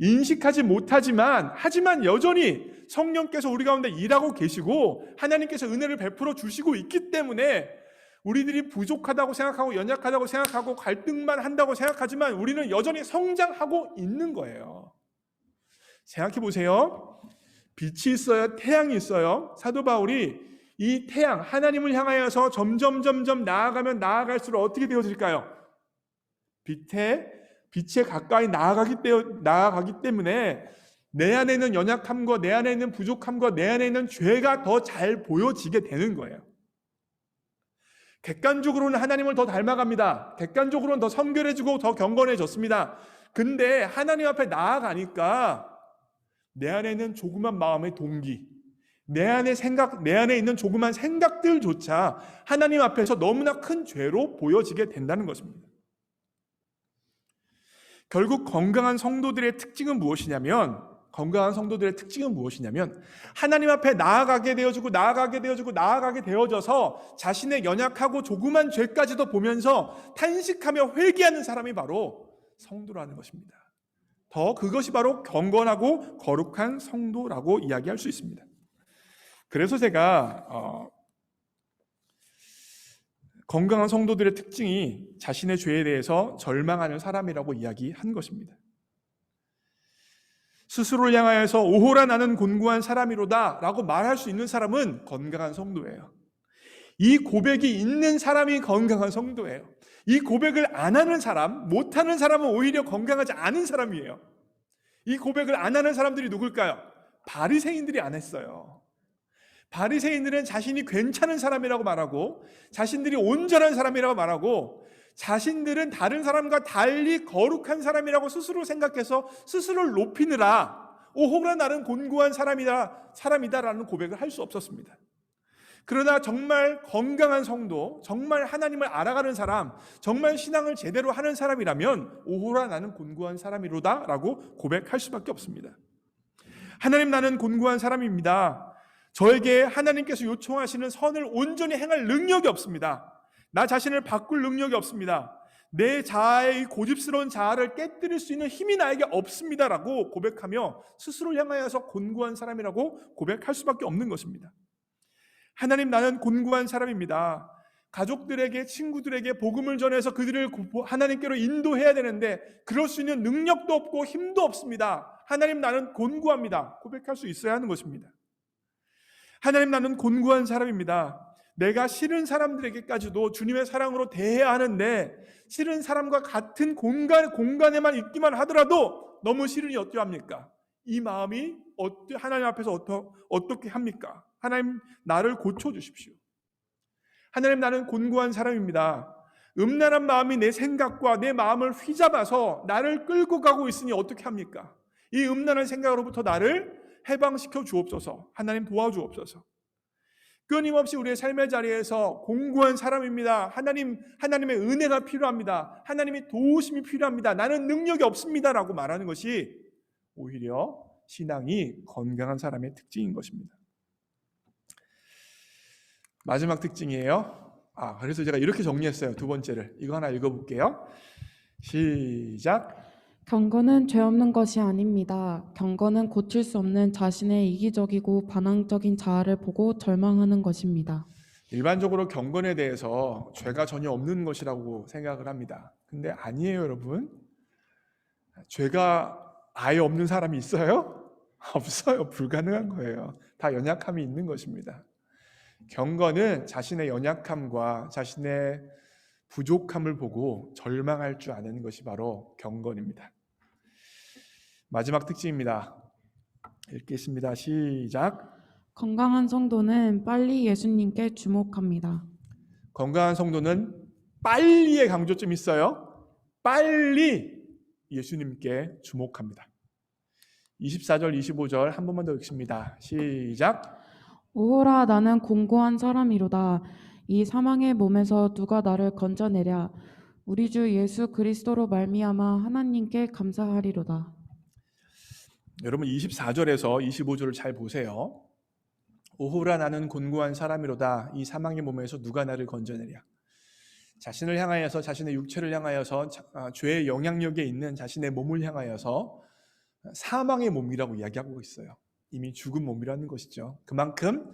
S1: 인식하지 못하지만 하지만 여전히 성령께서 우리 가운데 일하고 계시고 하나님께서 은혜를 베풀어 주시고 있기 때문에 우리들이 부족하다고 생각하고 연약하다고 생각하고 갈등만 한다고 생각하지만 우리는 여전히 성장하고 있는 거예요. 생각해 보세요. 빛이 있어요. 태양이 있어요. 사도 바울이 이 태양, 하나님을 향하여서 점점 나아가면 나아갈수록 어떻게 되어질까요? 빛에 가까이 나아가기 때문에 내 안에 있는 연약함과 내 안에 있는 부족함과 내 안에 있는 죄가 더 잘 보여지게 되는 거예요. 객관적으로는 하나님을 더 닮아갑니다. 객관적으로는 더 성결해지고 더 경건해졌습니다. 근데 하나님 앞에 나아가니까 내 안에 있는 조그만 마음의 동기, 내 안에 있는 조그만 생각들조차 하나님 앞에서 너무나 큰 죄로 보여지게 된다는 것입니다. 결국 건강한 성도들의 특징은 무엇이냐면 하나님 앞에 나아가게 되어져서 자신의 연약하고 조그만 죄까지도 보면서 탄식하며 회개하는 사람이 바로 성도라는 것입니다. 그것이 바로 경건하고 거룩한 성도라고 이야기할 수 있습니다. 그래서 제가 건강한 성도들의 특징이 자신의 죄에 대해서 절망하는 사람이라고 이야기한 것입니다. 스스로를 향하여서 오호라 나는 곤고한 사람이로다 라고 말할 수 있는 사람은 건강한 성도예요. 이 고백이 있는 사람이 건강한 성도예요. 이 고백을 안 하는 사람, 못하는 사람은 오히려 건강하지 않은 사람이에요. 이 고백을 안 하는 사람들이 누굴까요? 바리새인들이 안 했어요. 바리새인들은 자신이 괜찮은 사람이라고 말하고 자신들이 온전한 사람이라고 말하고 자신들은 다른 사람과 달리 거룩한 사람이라고 스스로 생각해서 스스로를 높이느라 오호라 나는 곤고한 사람이다라는 고백을 할 수 없었습니다. 그러나 정말 건강한 성도, 정말 하나님을 알아가는 사람, 정말 신앙을 제대로 하는 사람이라면 오호라 나는 곤고한 사람이로다 라고 고백할 수밖에 없습니다. 하나님, 나는 곤고한 사람입니다. 저에게 하나님께서 요청하시는 선을 온전히 행할 능력이 없습니다. 나 자신을 바꿀 능력이 없습니다. 내 자아의 고집스러운 자아를 깨뜨릴 수 있는 힘이 나에게 없습니다라고 고백하며 스스로를 향하여서 곤고한 사람이라고 고백할 수밖에 없는 것입니다. 하나님, 나는 곤고한 사람입니다. 가족들에게, 친구들에게 복음을 전해서 그들을 하나님께로 인도해야 되는데 그럴 수 있는 능력도 없고 힘도 없습니다. 하나님, 나는 곤고합니다. 고백할 수 있어야 하는 것입니다. 하나님, 나는 곤고한 사람입니다. 내가 싫은 사람들에게까지도 주님의 사랑으로 대해야 하는데 싫은 사람과 같은 공간에만 있기만 하더라도 너무 싫으니 어떠합니까? 이 마음이 하나님 앞에서 어떻게 합니까? 하나님, 나를 고쳐주십시오. 하나님, 나는 곤고한 사람입니다. 음란한 마음이 내 생각과 내 마음을 휘잡아서 나를 끌고 가고 있으니 어떻게 합니까? 이 음란한 생각으로부터 나를 해방시켜 주옵소서. 하나님, 도와주옵소서. 끊임없이 우리의 삶의 자리에서 공고한 사람입니다. 하나님의 은혜가 필요합니다. 하나님의 도우심이 필요합니다. 나는 능력이 없습니다라고 말하는 것이 오히려 신앙이 건강한 사람의 특징인 것입니다. 마지막 특징이에요. 그래서 제가 이렇게 정리했어요. 두 번째를. 이거 하나 읽어볼게요. 시작.
S2: 경건은 죄 없는 것이 아닙니다. 경건은 고칠 수 없는 자신의 이기적이고 반항적인 자아를 보고 절망하는 것입니다.
S1: 일반적으로 경건에 대해서 죄가 전혀 없는 것이라고 생각을 합니다. 근데 아니에요, 여러분. 죄가 아예 없는 사람이 있어요? 없어요. 불가능한 거예요. 다 연약함이 있는 것입니다. 경건은 자신의 연약함과 자신의 부족함을 보고 절망할 줄 아는 것이 바로 경건입니다. 마지막 특징입니다. 읽겠습니다. 시작.
S2: 건강한 성도는 빨리 예수님께 주목합니다.
S1: 건강한 성도는 빨리의 강조점이 있어요. 빨리 예수님께 주목합니다. 24절, 25절 한 번만 더 읽습니다. 시작.
S2: 오호라 나는 공고한 사람이로다. 이 사망의 몸에서 누가 나를 건져내랴. 우리 주 예수 그리스도로 말미암아 하나님께 감사하리로다.
S1: 여러분 24절에서 25절을 잘 보세요. 오호라 나는 곤고한 사람이로다. 이 사망의 몸에서 누가 나를 건져내랴. 자신을 향하여서, 자신의 육체를 향하여서, 죄의 영향력에 있는 자신의 몸을 향하여서 사망의 몸이라고 이야기하고 있어요. 이미 죽은 몸이라는 것이죠. 그만큼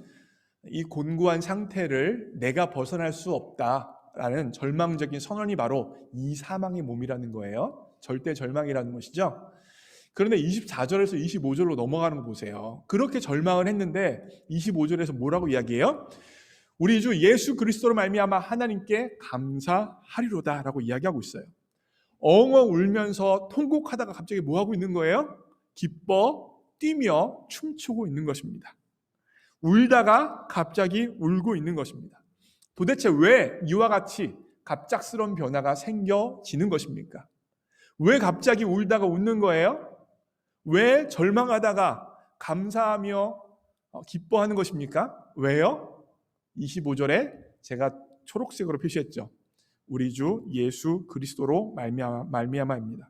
S1: 이 곤고한 상태를 내가 벗어날 수 없다라는 절망적인 선언이 바로 이 사망의 몸이라는 거예요. 절대 절망이라는 것이죠. 그런데 24절에서 25절로 넘어가는 거 보세요. 그렇게 절망을 했는데 25절에서 뭐라고 이야기해요? 우리 주 예수 그리스도로 말미암아 하나님께 감사하리로다 라고 이야기하고 있어요. 엉엉 울면서 통곡하다가 갑자기 뭐하고 있는 거예요? 기뻐 뛰며 춤추고 있는 것입니다. 울다가 갑자기 울고 있는 것입니다. 도대체 왜 이와 같이 갑작스러운 변화가 생겨지는 것입니까? 왜 갑자기 울다가 웃는 거예요? 왜 절망하다가 감사하며 기뻐하는 것입니까? 왜요? 25절에 제가 초록색으로 표시했죠. 우리 주 예수 그리스도로 말미암아입니다.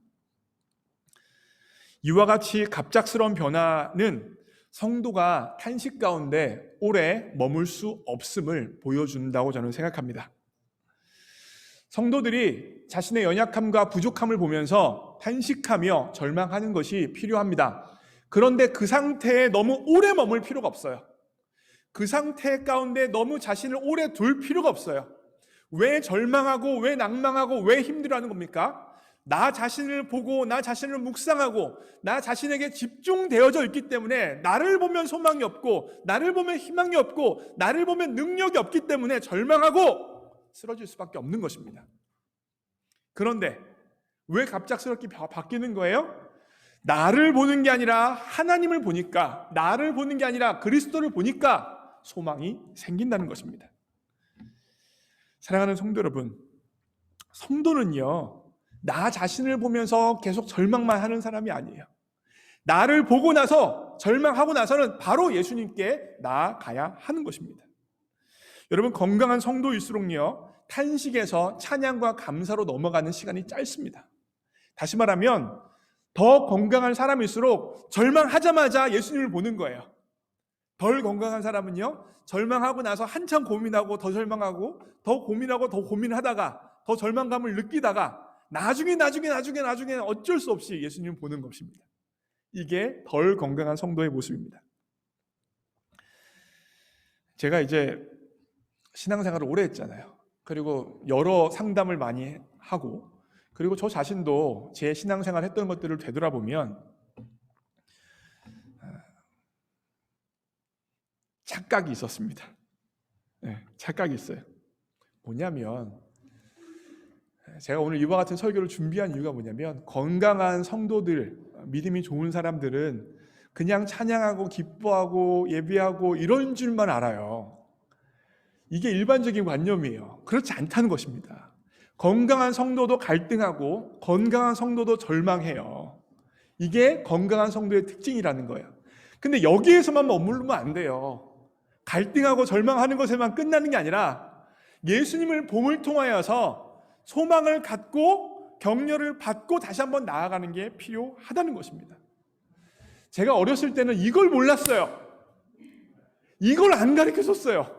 S1: 이와 같이 갑작스러운 변화는 성도가 탄식 가운데 오래 머물 수 없음을 보여준다고 저는 생각합니다. 성도들이 자신의 연약함과 부족함을 보면서 탄식하며 절망하는 것이 필요합니다. 그런데 그 상태에 너무 오래 머물 필요가 없어요. 그 상태 가운데 너무 자신을 오래 둘 필요가 없어요. 왜 절망하고 왜 낭망하고 왜 힘들어하는 겁니까? 나 자신을 보고 나 자신을 묵상하고 나 자신에게 집중되어져 있기 때문에 나를 보면 소망이 없고 나를 보면 희망이 없고 나를 보면 능력이 없기 때문에 절망하고 쓰러질 수밖에 없는 것입니다. 그런데 왜 갑작스럽게 바뀌는 거예요? 나를 보는 게 아니라 하나님을 보니까, 나를 보는 게 아니라 그리스도를 보니까 소망이 생긴다는 것입니다. 사랑하는 성도 여러분, 성도는요 나 자신을 보면서 계속 절망만 하는 사람이 아니에요. 나를 보고 나서 절망하고 나서는 바로 예수님께 나아가야 하는 것입니다. 여러분, 건강한 성도일수록요 탄식에서 찬양과 감사로 넘어가는 시간이 짧습니다. 다시 말하면 더 건강한 사람일수록 절망하자마자 예수님을 보는 거예요. 덜 건강한 사람은요 절망하고 나서 한참 고민하고 더 절망하고 더 고민하고 더 고민하다가 더 절망감을 느끼다가 나중에 어쩔 수 없이 예수님을 보는 것입니다. 이게 덜 건강한 성도의 모습입니다. 제가 이제 신앙생활을 오래 했잖아요. 그리고 여러 상담을 많이 하고, 그리고 저 자신도 제 신앙생활 했던 것들을 되돌아보면 착각이 있었습니다. 네, 착각이 있어요. 뭐냐면 제가 오늘 이와 같은 설교를 준비한 이유가 뭐냐면 건강한 성도들, 믿음이 좋은 사람들은 그냥 찬양하고 기뻐하고 예배하고 이런 줄만 알아요. 이게 일반적인 관념이에요. 그렇지 않다는 것입니다. 건강한 성도도 갈등하고 건강한 성도도 절망해요. 이게 건강한 성도의 특징이라는 거예요. 근데 여기에서만 머무르면 안 돼요. 갈등하고 절망하는 것에만 끝나는 게 아니라 예수님을 봄을 통하여서 소망을 갖고 격려를 받고 다시 한번 나아가는 게 필요하다는 것입니다. 제가 어렸을 때는 이걸 몰랐어요. 이걸 안 가르쳐줬어요.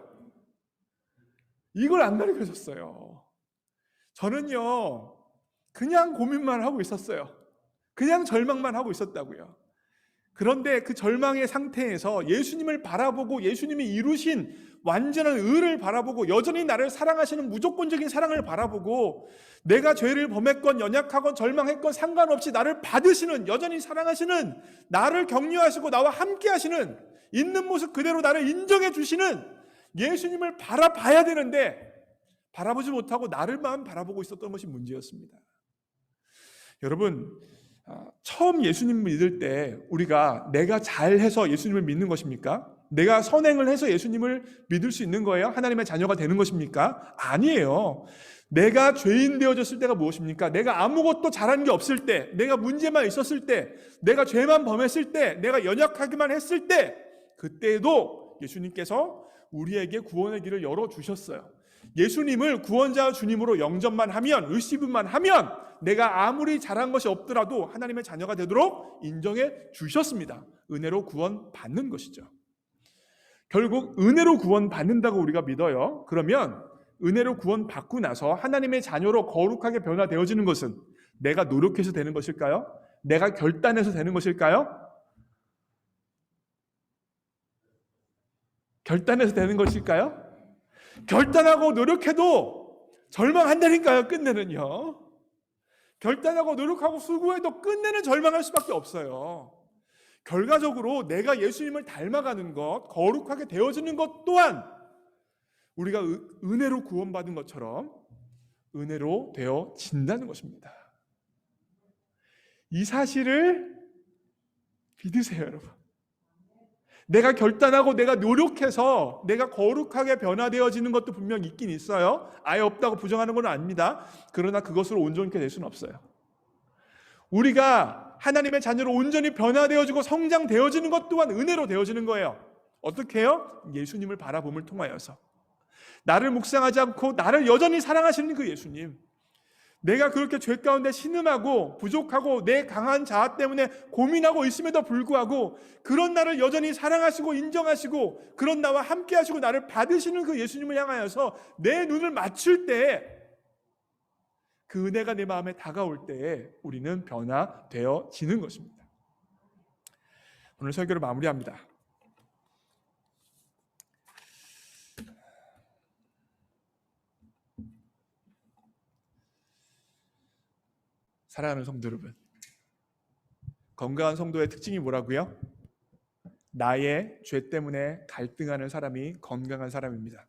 S1: 저는요 그냥 고민만 하고 있었어요. 그냥 절망만 하고 있었다고요. 그런데 그 절망의 상태에서 예수님을 바라보고 예수님이 이루신 완전한 의를 바라보고 여전히 나를 사랑하시는 무조건적인 사랑을 바라보고 내가 죄를 범했건 연약하건 절망했건 상관없이 나를 받으시는, 여전히 사랑하시는, 나를 격려하시고 나와 함께 하시는, 있는 모습 그대로 나를 인정해 주시는 예수님을 바라봐야 되는데 바라보지 못하고 나를만 바라보고 있었던 것이 문제였습니다. 여러분, 처음 예수님 믿을 때 우리가 내가 잘해서 예수님을 믿는 것입니까? 내가 선행을 해서 예수님을 믿을 수 있는 거예요? 하나님의 자녀가 되는 것입니까? 아니에요. 내가 죄인 되어졌을 때가 무엇입니까? 내가 아무것도 잘한 게 없을 때, 내가 문제만 있었을 때, 내가 죄만 범했을 때, 내가 연약하기만 했을 때, 그때도 예수님께서 우리에게 구원의 길을 열어주셨어요. 예수님을 구원자 주님으로 영접만 하면, 의심만 하면 내가 아무리 잘한 것이 없더라도 하나님의 자녀가 되도록 인정해 주셨습니다. 은혜로 구원받는 것이죠. 결국 은혜로 구원받는다고 우리가 믿어요. 그러면 은혜로 구원받고 나서 하나님의 자녀로 거룩하게 변화되어지는 것은 내가 노력해서 되는 것일까요? 내가 결단해서 되는 것일까요? 결단해서 되는 것일까요? 결단하고 노력해도 절망한다니까요. 끝내는요. 결단하고 노력하고 수고해도 끝내는 절망할 수밖에 없어요. 결과적으로 내가 예수님을 닮아가는 것, 거룩하게 되어지는 것 또한 우리가 은혜로 구원받은 것처럼 은혜로 되어진다는 것입니다. 이 사실을 믿으세요, 여러분. 내가 결단하고 내가 노력해서 내가 거룩하게 변화되어지는 것도 분명 있긴 있어요. 아예 없다고 부정하는 건 아닙니다. 그러나 그것으로 온전케 될 수는 없어요. 우리가 하나님의 자녀로 온전히 변화되어지고 성장되어지는 것 또한 은혜로 되어지는 거예요. 어떻게 해요? 예수님을 바라봄을 통하여서. 나를 묵상하지 않고 나를 여전히 사랑하시는 그 예수님. 내가 그렇게 죄 가운데 신음하고 부족하고 내 강한 자아 때문에 고민하고 있음에도 불구하고 그런 나를 여전히 사랑하시고 인정하시고 그런 나와 함께 하시고 나를 받으시는 그 예수님을 향하여서 내 눈을 맞출 때에 그 은혜가 내 마음에 다가올 때에 우리는 변화되어지는 것입니다. 오늘 설교를 마무리합니다. 사랑하는 성도 여러분, 건강한 성도의 특징이 뭐라고요? 나의 죄 때문에 갈등하는 사람이 건강한 사람입니다.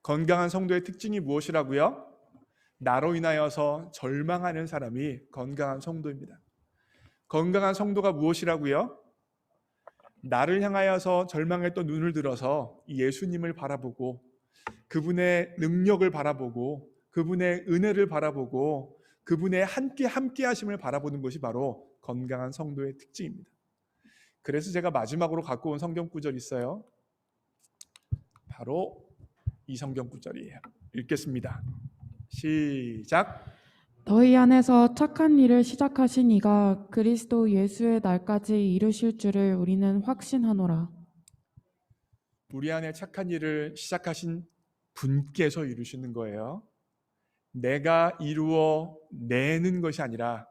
S1: 건강한 성도의 특징이 무엇이라고요? 나로 인하여서 절망하는 사람이 건강한 성도입니다. 건강한 성도가 무엇이라고요? 나를 향하여서 절망했던 눈을 들어서 예수님을 바라보고 그분의 능력을 바라보고 그분의 은혜를 바라보고 그분의 함께 하심을 바라보는 것이 바로 건강한 성도의 특징입니다. 그래서 제가 마지막으로 갖고 온 성경 구절이 있어요. 바로 이 성경 구절이에요. 읽겠습니다. 시작.
S2: 너희 안에서 착한 일을 시작하신 이가 그리스도 예수의 날까지 이루실 줄을 우리는 확신하노라.
S1: 우리 안에 착한 일을 시작하신 분께서 이루시는 거예요. 내가 이루어 내는 것이 아니라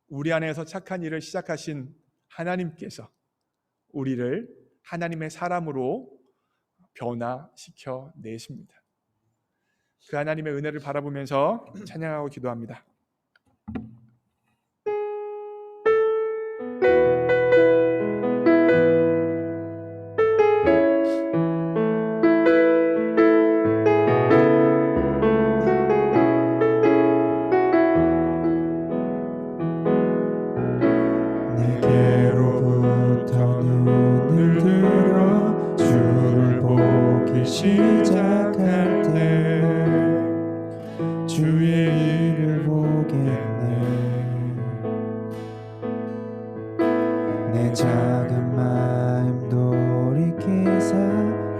S1: 우리 안에서 착한 일을 시작하신 하나님께서 우리를 하나님의 사람으로 변화시켜 내십니다. 그 하나님의 은혜를 바라보면서 찬양하고 기도합니다.
S4: 내게로부터 눈을 들어 주를 보기 시작할 때 주의 일을 보겠네. 내 작은 마음 돌이키사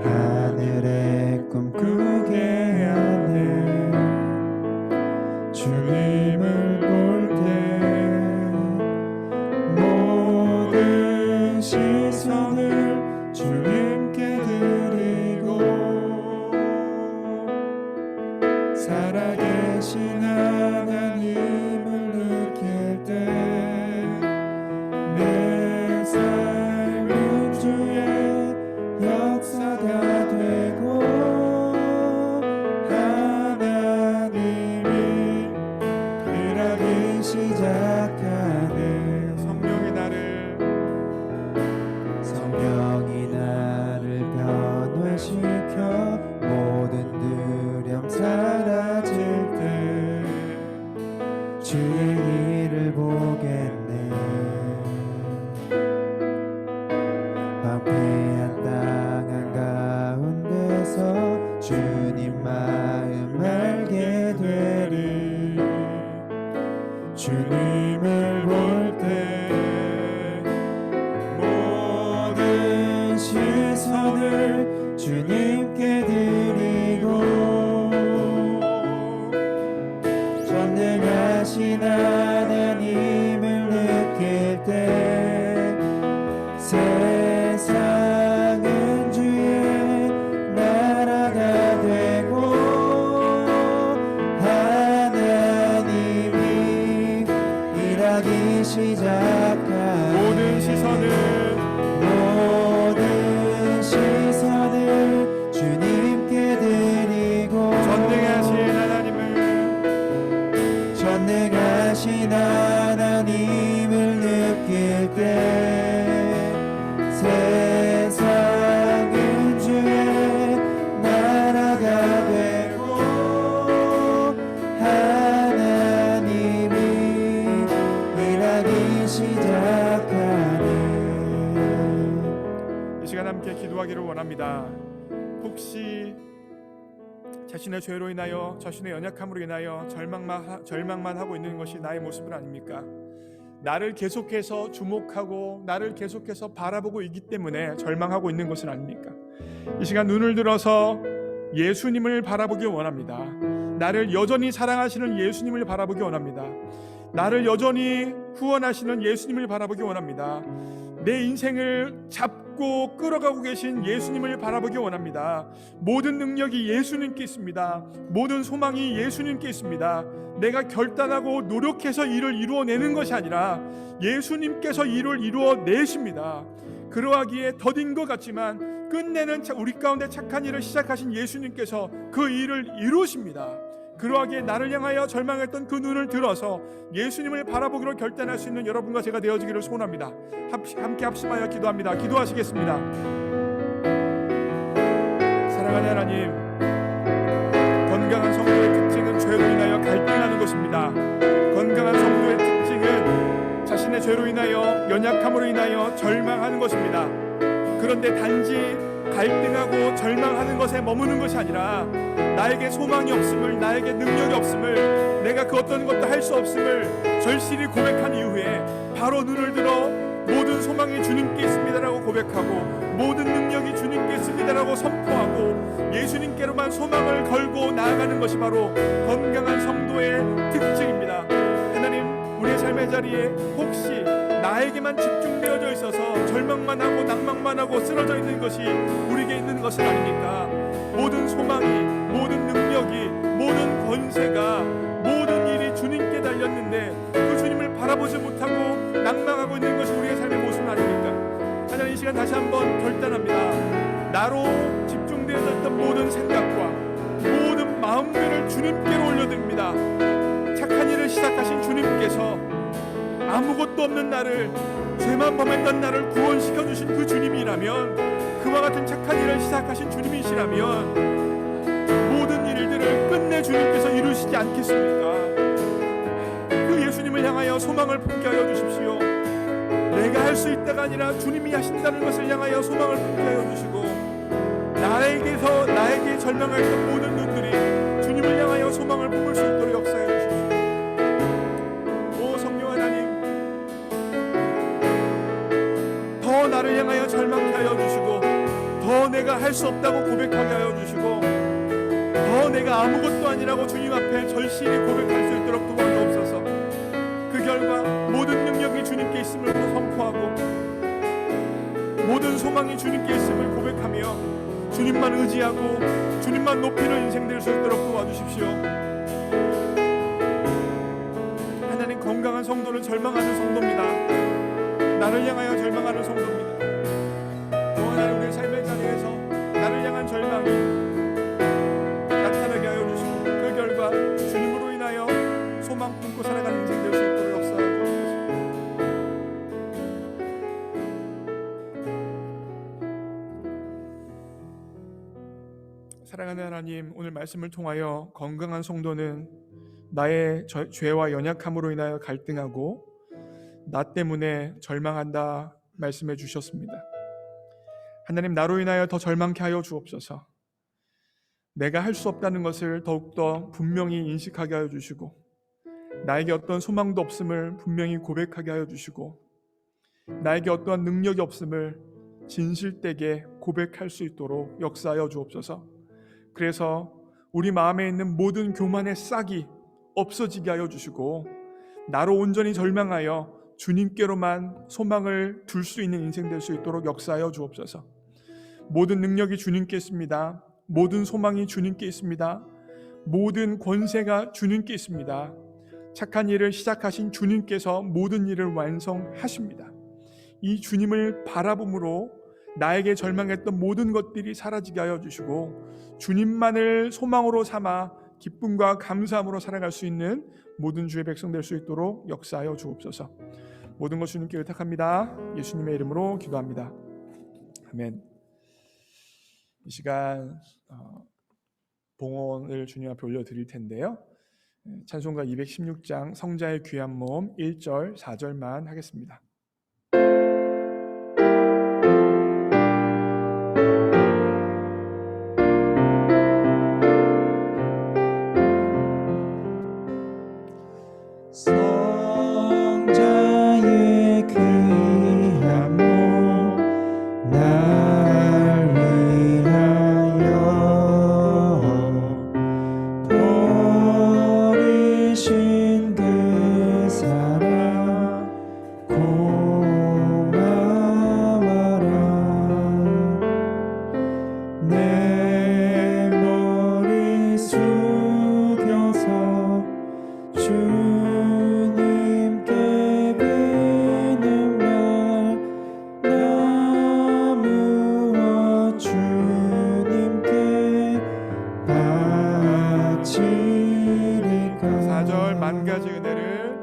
S4: 하늘의 꿈 꾸게 하네. 주님을 볼 때 모든 시선을 주님께 드리고 살아계신 하나님을 느낄 때 내 삶은 주의 역사가 최선을 주님께 드리고 전능하신 하나님을 느낄 때 세상은 주의 나라가 되고 하나님이 일하기 시작하니
S1: 모든 시선을
S4: 주님께 드리고 전능하신 하나님을 느낄 때 세상은 주의 나라가 되고 하나님이 일하기 시작하니.
S1: 이 시간 함께 기도하기를 원합니다. 혹시 자신의 죄로 인하여 자신의 연약함으로 인하여 절망만 하고 있는 것이 나의 모습은 아닙니까? 나를 계속해서 주목하고 나를 계속해서 바라보고 있기 때문에 절망하고 있는 것은 아닙니까? 이 시간 눈을 들어서 예수님을 바라보기 원합니다. 나를 여전히 사랑하시는 예수님을 바라보기 원합니다. 나를 여전히 후원하시는 예수님을 바라보기 원합니다. 내 인생을 잡고 끌어가고 계신 예수님을 바라보기 원합니다. 모든 능력이 예수님께 있습니다. 모든 소망이 예수님께 있습니다. 내가 결단하고 노력해서 일을 이루어내는 것이 아니라 예수님께서 일을 이루어내십니다. 그러하기에 더딘 것 같지만 끝내는 우리 가운데 착한 일을 시작하신 예수님께서 그 일을 이루십니다. 그러하기에 나를 향하여 절망했던 그 눈을 들어서 예수님을 바라보기로 결단할 수 있는 여러분과 제가 되어지기를 소원합니다. 함께 합심하여 기도합니다. 기도하시겠습니다. 사랑하는 하나님, 건강한 성도의 특징은 죄로 인하여 갈등하는 것입니다. 건강한 성도의 특징은 자신의 죄로 인하여 연약함으로 인하여 절망하는 것입니다. 그런데 단지 갈등하고 절망하는 것에 머무는 것이 아니라 나에게 소망이 없음을, 나에게 능력이 없음을, 내가 그 어떤 것도 할 수 없음을 절실히 고백한 이후에 바로 눈을 들어 모든 소망이 주님께 있습니다라고 고백하고 모든 능력이 주님께 있습니다라고 선포하고 예수님께로만 소망을 걸고 나아가는 것이 바로 건강한 성도의 특징입니다. 하나님, 우리의 삶의 자리에 혹시 나에게만 집중되어져 있어서 절망만 하고 낭망만 하고 쓰러져 있는 것이 우리에게 있는 것은 아닙니까? 모든 소망이, 모든 능력이, 모든 권세가, 모든 일이 주님께 달렸는데 그 주님을 바라보지 못하고 낭망하고 있는 것이 우리의 삶의 모습은 아닙니까? 하나님, 이 시간 다시 한번 결단합니다. 나로 집중되어져 있던 모든 생각과 모든 마음들을 주님께로 올려드립니다. 착한 일을 시작하신 주님께서 아무것도 없는 나를, 죄만 범했던 나를 구원시켜 주신 그 주님이라면, 그와 같은 착한 일을 시작하신 주님이시라면 모든 일들을 끝내 주님께서 이루시지 않겠습니까? 그 예수님을 향하여 소망을 품게 하여 주십시오. 내가 할 수 있다가 아니라 주님이 하신다는 것을 향하여 소망을 품게 하여 주시고, 나에게 절망했던 모든 눈들이 주님을 향하여 소망을 품을 수 있도록 역사해 주십시오. 오 성령 하나님, 더 나를 향하여 절망케 하여 주시고, 더 내가 할 수 없다고 고백하게 하여 주시고, 더 내가 아무것도 아니라고 주님 앞에 절실히 고백할 수 있도록 도와주옵소서. 그 결과 모든 능력이 주님께 있음을 선포하고 모든 소망이 주님께 있음을 고백하며 주님만 의지하고 주님만 높이는 인생 될 수 있도록 도와주십시오. 하나님, 건강한 성도는 절망하는 성도입니다. 나를 향하여 절망하는 성도입니다. 하나님, 우리의 삶의 자리에서 나를 향한 절망이 나타나게 하여 주시고 그 결과 주님으로 인하여 소망 품고 살아가는 인생 될 수 있도록 역사하여 주옵소서. 사랑하는 하나님, 오늘 말씀을 통하여 건강한 성도는 나의 죄와 연약함으로 인하여 갈등하고 나 때문에 절망한다 말씀해 주셨습니다. 하나님, 나로 인하여 더 절망케 하여 주옵소서. 내가 할 수 없다는 것을 더욱더 분명히 인식하게 하여 주시고 나에게 어떤 소망도 없음을 분명히 고백하게 하여 주시고 나에게 어떠한 능력이 없음을 진실되게 고백할 수 있도록 역사하여 주옵소서. 그래서 우리 마음에 있는 모든 교만의 싹이 없어지게 하여 주시고 나로 온전히 절망하여 주님께로만 소망을 둘 수 있는 인생 될 수 있도록 역사하여 주옵소서. 모든 능력이 주님께 있습니다. 모든 소망이 주님께 있습니다. 모든 권세가 주님께 있습니다. 착한 일을 시작하신 주님께서 모든 일을 완성하십니다. 이 주님을 바라봄으로 나에게 절망했던 모든 것들이 사라지게 하여 주시고 주님만을 소망으로 삼아 기쁨과 감사함으로 살아갈 수 있는 모든 주의 백성 될 수 있도록 역사하여 주옵소서. 모든 것 주님께 의탁합니다. 예수님의 이름으로 기도합니다. 아멘. 이 시간 봉헌을 주님 앞에 올려드릴 텐데요. 찬송가 216장 성자의 귀한 몸 1절 4절만 하겠습니다.
S4: 성자의 귀한 몸 날 위하여 버리신 그 사랑 고마워라. 내 머리 숙여서 주님께 비는 말 나무와 주님께 바치리까.
S1: 4절 만 가지 은혜를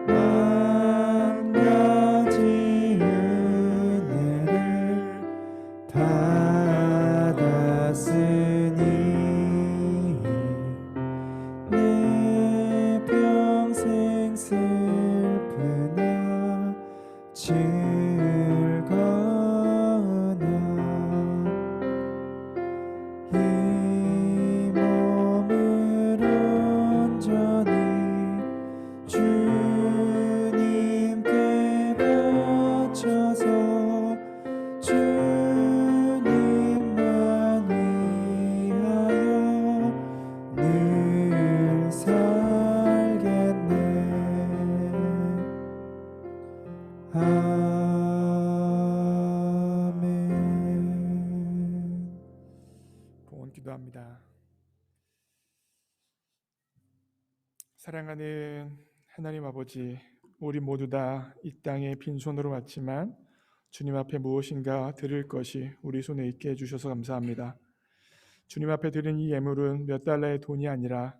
S4: 만 가지 은혜를 받았으니 내 평생 슬프나 즐거우나 이 몸을 온전히 주님께 바쳐서 주님만 위하여 늘 살겠네. 아멘.
S1: 봉헌 기도합니다. 사랑하는 하나님 아버지, 우리 모두 다 이 땅에 빈손으로 왔지만 주님 앞에 무엇인가 드릴 것이 우리 손에 있게 해주셔서 감사합니다. 주님 앞에 드린 이 예물은 몇 달러의 돈이 아니라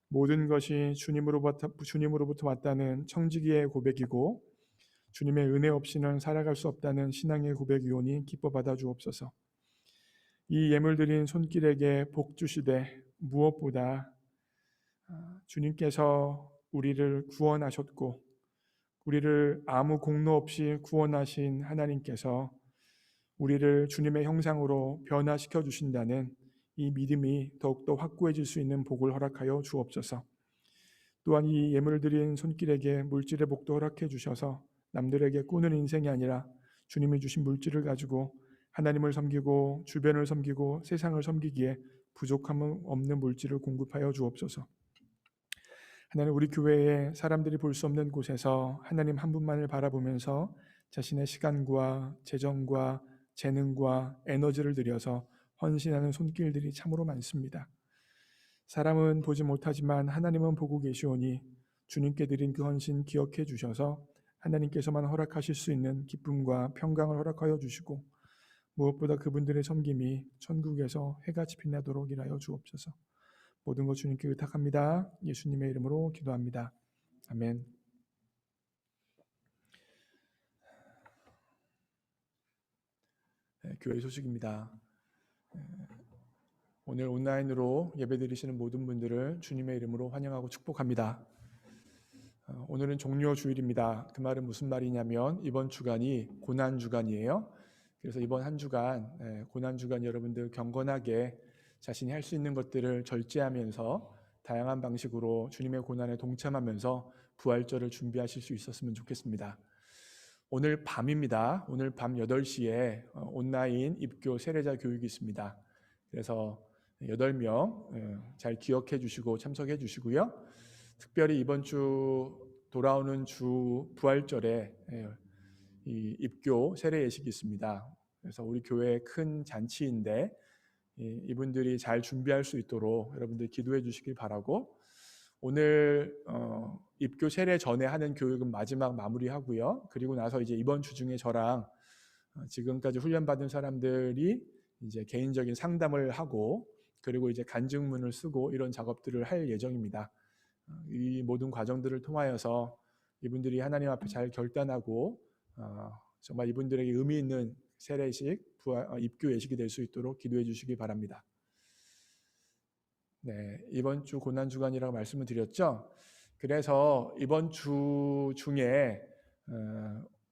S1: 모든 것이 주님으로부터 왔다는 청지기의 고백이고 주님의 은혜 없이는 살아갈 수 없다는 신앙의 고백이오니 기뻐 받아 주옵소서. 이 예물 드린 손길에게 복 주시되 무엇보다 주님께서 우리를 구원하셨고 우리를 아무 공로 없이 구원하신 하나님께서 우리를 주님의 형상으로 변화시켜 주신다는 이 믿음이 더욱더 확고해질 수 있는 복을 허락하여 주옵소서. 또한 이 예물을 드린 손길에게 물질의 복도 허락해 주셔서 남들에게 꾸는 인생이 아니라 주님이 주신 물질을 가지고 하나님을 섬기고 주변을 섬기고 세상을 섬기기에 부족함 없는 물질을 공급하여 주옵소서. 하나님, 우리 교회에 사람들이 볼 수 없는 곳에서 하나님 한 분만을 바라보면서 자신의 시간과 재정과 재능과 에너지를 들여서 헌신하는 손길들이 참으로 많습니다. 사람은 보지 못하지만 하나님은 보고 계시오니 주님께 드린 그 헌신 기억해 주셔서 하나님께서만 허락하실 수 있는 기쁨과 평강을 허락하여 주시고 무엇보다 그분들의 섬김이 천국에서 해같이 빛나도록 일하여 주옵소서. 모든 것 주님께 의탁합니다. 예수님의 이름으로 기도합니다. 아멘. 교회 소식입니다. 오늘 온라인으로 예배드리시는 모든 분들을 주님의 이름으로 환영하고 축복합니다. 오늘은 종료 주일입니다. 그 말은 무슨 말이냐면 이번 주간이 고난 주간이에요. 그래서 이번 한 주간 고난 주간 여러분들 경건하게 자신이 할 수 있는 것들을 절제하면서 다양한 방식으로 주님의 고난에 동참하면서 부활절을 준비하실 수 있었으면 좋겠습니다. 오늘 밤입니다. 오늘 밤 8시에 온라인 입교 세례자 교육이 있습니다. 그래서 8명 잘 기억해 주시고 참석해 주시고요. 특별히 이번 주 돌아오는 주 부활절에 이 입교 세례 예식이 있습니다. 그래서 우리 교회의 큰 잔치인데 이분들이 잘 준비할 수 있도록 여러분들 기도해 주시길 바라고, 오늘 입교 세례 전에 하는 교육은 마지막 마무리하고요. 그리고 나서 이제 이번 주 중에 저랑 지금까지 훈련받은 사람들이 이제 개인적인 상담을 하고, 그리고 이제 간증문을 쓰고 이런 작업들을 할 예정입니다. 이 모든 과정들을 통하여서 이분들이 하나님 앞에 잘 결단하고 정말 이분들에게 의미 있는 세례식, 입교 예식이 될 수 있도록 기도해 주시기 바랍니다. 네, 이번 주 고난 주간이라고 말씀을 드렸죠. 그래서 이번 주 중에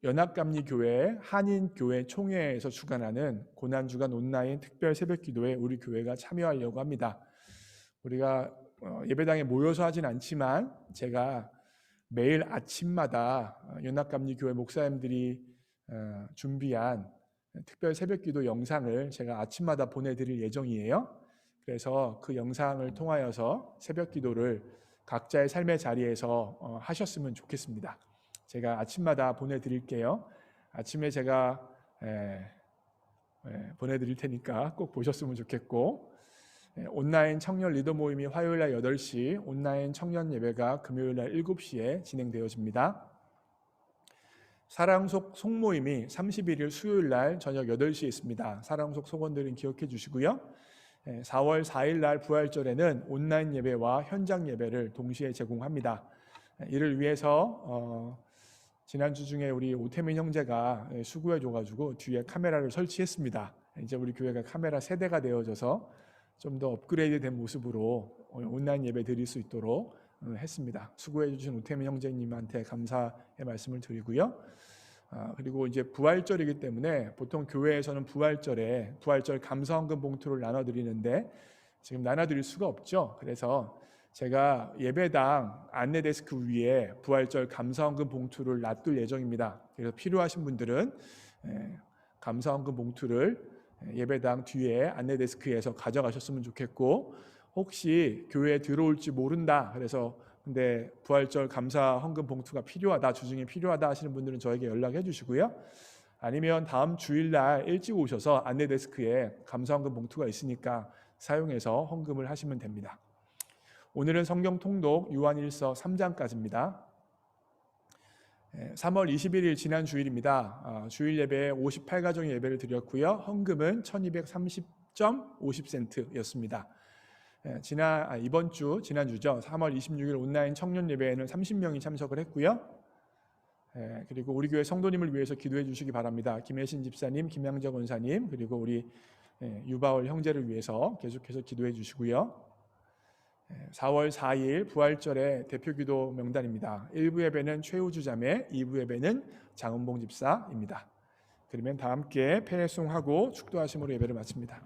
S1: 연합감리교회 한인교회 총회에서 주관하는 고난 주간 온라인 특별 새벽기도에 우리 교회가 참여하려고 합니다. 우리가 예배당에 모여서 하진 않지만 제가 매일 아침마다 연합감리교회 목사님들이 준비한 특별 새벽기도 영상을 제가 아침마다 보내드릴 예정이에요. 그래서 그 영상을 통하여서 새벽기도를 각자의 삶의 자리에서 하셨으면 좋겠습니다. 제가 아침마다 보내드릴게요. 아침에 제가 보내드릴 테니까 꼭 보셨으면 좋겠고, 온라인 청년 리더 모임이 화요일날 8시, 온라인 청년 예배가 금요일날 7시에 진행되어집니다. 사랑속 속모임이 31일 수요일날 저녁 8시에 있습니다. 사랑속 속원들은 기억해 주시고요. 4월 4일날 부활절에는 온라인 예배와 현장 예배를 동시에 제공합니다. 이를 위해서 지난주 중에 우리 오태민 형제가 수고해 줘가지고 뒤에 카메라를 설치했습니다. 이제 우리 교회가 카메라 세대가 되어져서 좀 더 업그레이드된 모습으로 온라인 예배 드릴 수 있도록 했습니다. 수고해 주신 오태민 형제님한테 감사의 말씀을 드리고요. 그리고 이제 부활절이기 때문에 보통 교회에서는 부활절에 부활절 감사헌금 봉투를 나눠드리는데 지금 나눠드릴 수가 없죠. 그래서 제가 예배당 안내 데스크 위에 부활절 감사헌금 봉투를 놔둘 예정입니다. 그래서 필요하신 분들은 감사헌금 봉투를 예배당 뒤에 안내 데스크에서 가져가셨으면 좋겠고, 혹시 교회에 들어올지 모른다, 그래서 근데 부활절 감사 헌금 봉투가 필요하다, 주중에 필요하다 하시는 분들은 저에게 연락해 주시고요. 아니면 다음 주일날 일찍 오셔서 안내 데스크에 감사 헌금 봉투가 있으니까 사용해서 헌금을 하시면 됩니다. 오늘은 성경 통독 요한일서 3장까지입니다. 3월 21일 지난 주일입니다. 주일 예배에 58가정의 예배를 드렸고요. 헌금은 1230.50센트였습니다. 지난주죠. 3월 26일 온라인 청년 예배에는 30명이 참석을 했고요. 그리고 우리 교회 성도님을 위해서 기도해 주시기 바랍니다. 김혜신 집사님, 김양정 원사님, 그리고 우리 유바울 형제를 위해서 계속해서 기도해 주시고요. 4월 4일 부활절의 대표기도 명단입니다. 1부 예배는 최우주 자매, 2부 예배는 장은봉 집사입니다. 그러면 다 함께 패송하고 축도하심으로 예배를 마칩니다.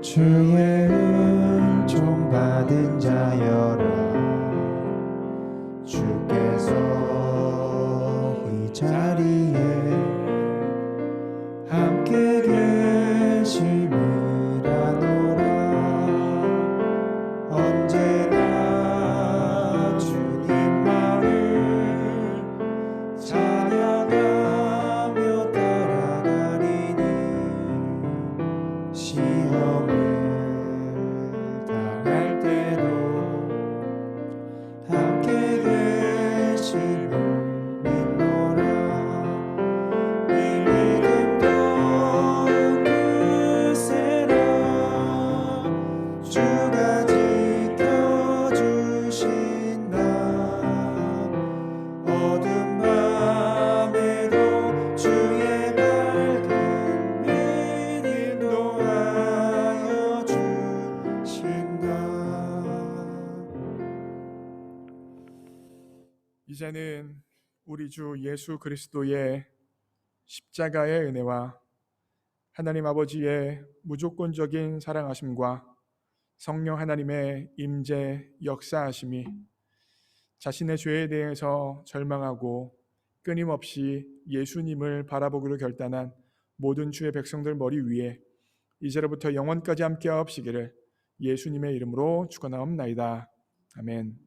S4: 주의 은총 받은 자여라. 주께서 이 자리에 함께 계심을 아노라. 언제나 주님만을 찬양하며 따라가리니 시험을 당할 때도 함께 계심을 믿노라. 이 믿음 더욱 크세라. 주가 지켜주신다. 어둠 밤에도 주의 밝은 빛 인도하여 주신다.
S1: 이제는 우리 주 예수 그리스도의 십자가의 은혜와 하나님 아버지의 무조건적인 사랑하심과 성령 하나님의 임재 역사하심이 자신의 죄에 대해서 절망하고 끊임없이 예수님을 바라보기로 결단한 모든 주의 백성들 머리 위에 이제로부터 영원까지 함께하옵시기를 예수님의 이름으로 축원하옵나이다. 아멘.